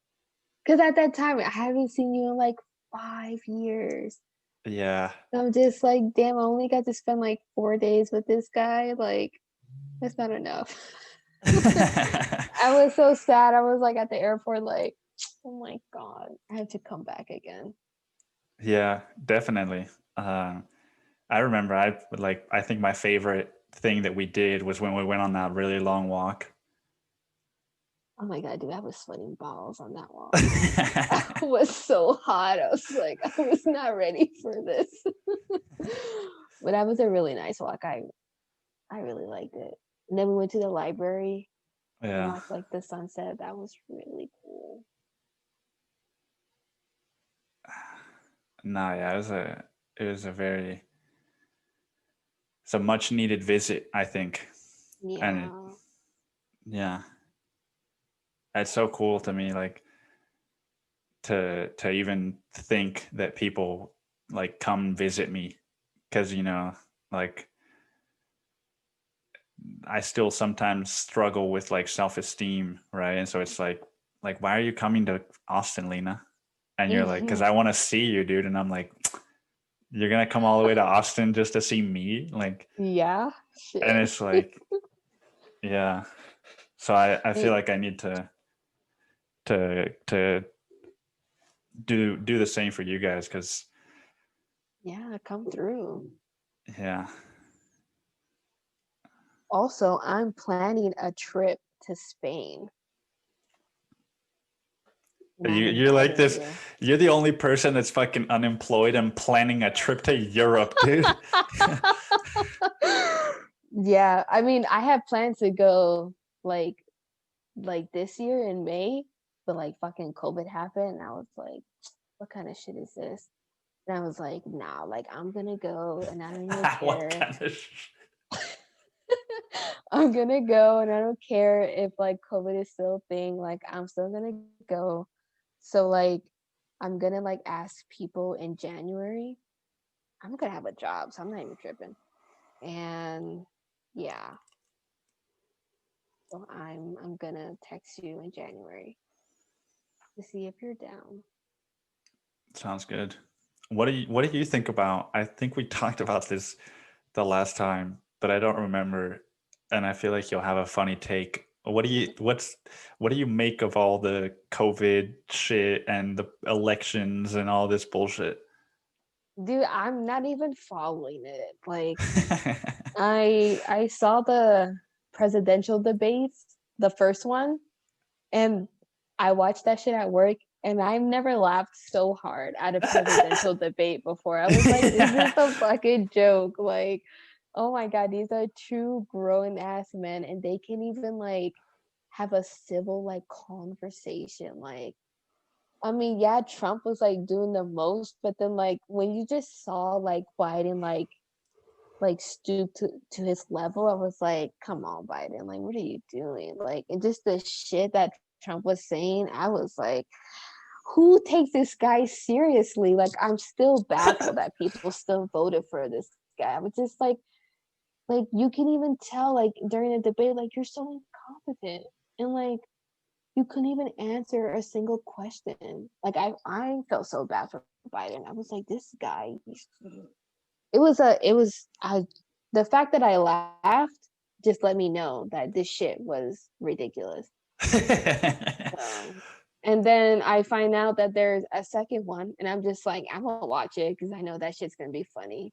because at that time, I haven't seen you in like 5 years. Yeah. I'm just like, damn, I only got to spend like 4 days with this guy. Like, that's not enough. I was so sad. I was like at the airport, like, oh my God, I have to come back again. Yeah, definitely. I remember I think my favorite thing that we did was when we went on that really long walk. Oh my God, dude, I was sweating balls on that walk. I was so hot. I was like, I was not ready for this. But that was a really nice walk. I really liked it. And then we went to the library and Yeah. watched like the sunset. That was really cool. No, yeah, it's a much needed visit, I think. And Yeah. yeah, it's so cool to me, like to even think that people like come visit me, because like I still sometimes struggle with like self-esteem, right? And so it's like why are you coming to Austin, Lina? And you're like, because I want to see you, dude. And I'm like, you're gonna come all the way to Austin just to see me, like? Yeah. And Shit. it's like, yeah. So I feel like I need to do the same for you guys, because Yeah, come through. yeah. Also, I'm planning a trip to Spain. And I'm You're like inviting this. you. You're the only person that's fucking unemployed and planning a trip to Europe, dude. Yeah, I mean, I have plans to go like this year in May, but like fucking COVID happened, and I was like, what kind of shit is this? And I was like, nah, like I'm gonna go, and I don't even What care. kind of I'm gonna go, and I don't care if like COVID is still a thing. Like I'm still gonna go. So like I'm gonna like ask people in January. I'm gonna have a job, so I'm not even tripping. And yeah, so I'm gonna text you in January to see if you're down. Sounds good. What do you think about? I think we talked about this the last time, but I don't remember, and I feel like you'll have a funny take. What do you make of all the COVID shit and the elections and all this bullshit? Dude, I'm not even following it. Like I saw the presidential debates, the first one, and I watched that shit at work, and I've never laughed so hard at a presidential debate before. I was like, is this a fucking joke? Like, oh my god, these are two grown ass men, and they can even like have a civil like conversation. Like, I mean, yeah, Trump was like doing the most, but then like when you just saw like Biden like stoop to his level, I was like, come on, Biden, like what are you doing? Like, and just the shit that Trump was saying, I was like, who takes this guy seriously? Like, I'm still baffled that people still voted for this guy. I was just like you can even tell like during the debate, like you're so incompetent, and like you couldn't even answer a single question. Like I felt so bad for Biden. I was like, this guy, the fact that I laughed just let me know that this shit was ridiculous. And then I find out that there's a second one, and I'm just like, I'm gonna watch it because I know that shit's gonna be funny.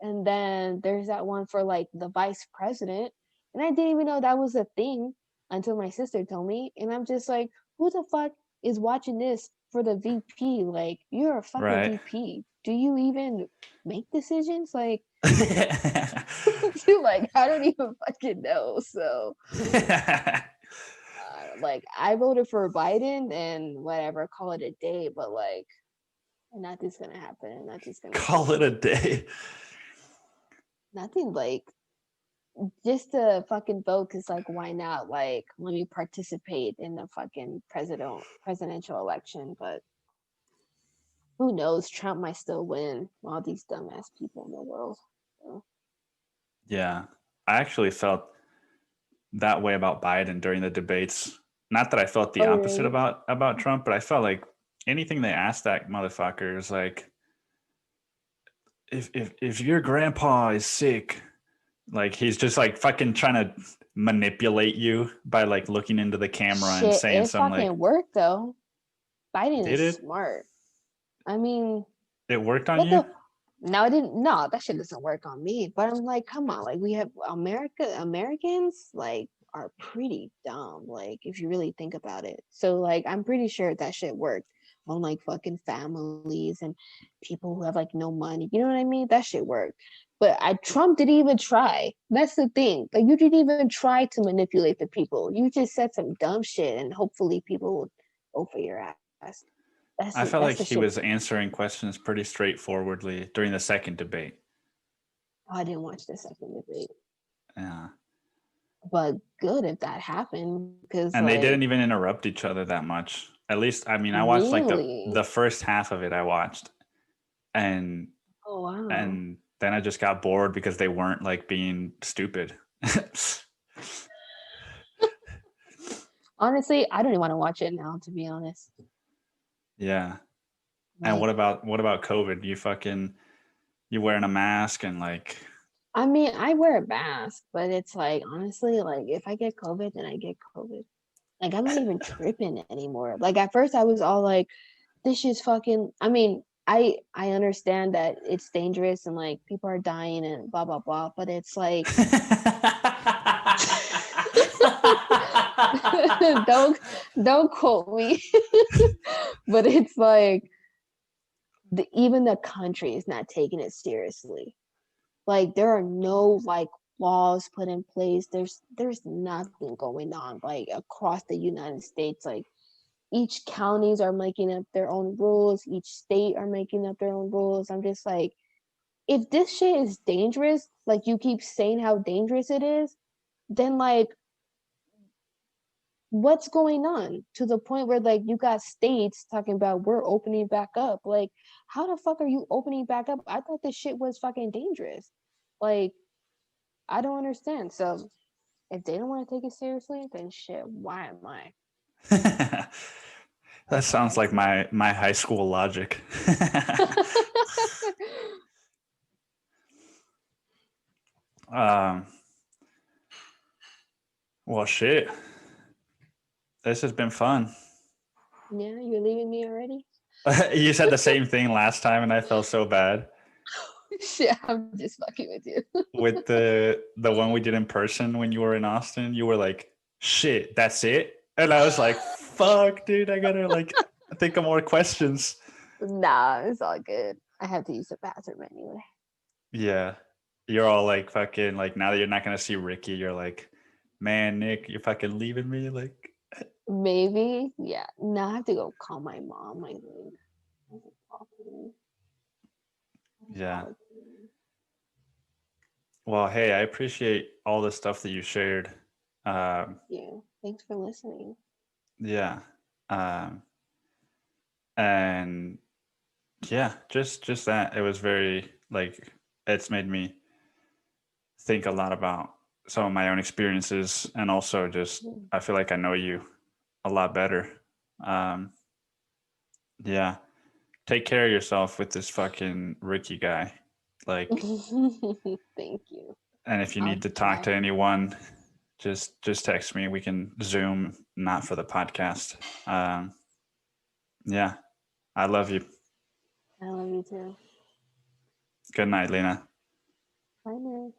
And then there's that one for like the vice president, and I didn't even know that was a thing until my sister told me, and I'm just like, who the fuck is watching this for the VP? Like, you're a fucking Right. VP. Do you even make decisions? Like, like I don't even fucking know. So like I voted for Biden and whatever, call it a day, but like nothing's gonna happen. Nothing's gonna Call it change. a day. Nothing like just to fucking vote because like why not? Like let me participate in the fucking presidential election, but who knows? Trump might still win all these dumbass people in the world. So. Yeah, I actually felt that way about Biden during the debates. Not that I felt the Oh opposite really? about Trump, but I felt like anything they asked that motherfucker is like, if your grandpa is sick, like he's just like fucking trying to manipulate you by like looking into the camera and Shit, saying it some like, fucking worked though. Biden did is it? smart. I mean, It worked on what you? the no, I didn't no, that shit doesn't work on me. But I'm like, come on, like we have Americans like are pretty dumb, like if you really think about it. So like I'm pretty sure that shit worked on like fucking families and people who have like no money. You know what I mean? That shit worked. But Trump didn't even try. That's the thing. Like you didn't even try to manipulate the people. You just said some dumb shit and hopefully people would vote for your ass. I felt That's like the he shit. was answering questions pretty straightforwardly during the second debate. Oh, I didn't watch the second debate. Yeah. But good if that happened because And they like didn't even interrupt each other that much. At least, I mean, I watched like the really, first half of it. I watched, and oh wow. and then I just got bored because they weren't like being stupid. Honestly, I don't even want to watch it now, to be honest. Yeah. And Like what about COVID? You wearing a mask and like I mean, I wear a mask, but it's like honestly, like if I get COVID, then I get COVID. Like I'm not even tripping anymore. Like at first I was all like, this is fucking I mean, I understand that it's dangerous and like people are dying and blah blah blah, but it's like don't don't quote me. But it's like even the country is not taking it seriously. Like there are no like laws put in place. There's nothing going on like across the United States. Like each counties are making up their own rules. Each state are making up their own rules. I'm just like, if this shit is dangerous, like you keep saying how dangerous it is, then like what's going on, to the point where like you got states talking about we're opening back up. Like, how the fuck are you opening back up? I thought this shit was fucking dangerous. Like, I don't understand. So if they don't want to take it seriously, then shit, why am I? That sounds like my high school logic. Well, shit. This has been fun. Yeah, you're leaving me already? You said the same thing last time, and I felt so bad. Shit, I'm just fucking with you. With the one we did in person when you were in Austin, you were like, "Shit, that's it," and I was like, "Fuck, dude, I gotta like think of more questions." Nah, it's all good. I have to use the bathroom anyway. Yeah, you're all like fucking like now that you're not gonna see Ricky, you're like, "Man, Nick, you're fucking leaving me." Like, Maybe, yeah. Now I have to go call my mom. I think. yeah. Well, hey, I appreciate all the stuff that you shared. Yeah. Thanks for listening. Yeah. And yeah, just that. It was very like it's made me think a lot about some of my own experiences, and also just I feel like I know you a lot better. Yeah. Take care of yourself with this fucking Ricky guy. Like, Thank you. and if you I'll need to talk to try. anyone, just text me. We can Zoom, not for the podcast. Yeah. I love you. I love you too. Good night, Lina. Bye, Nick.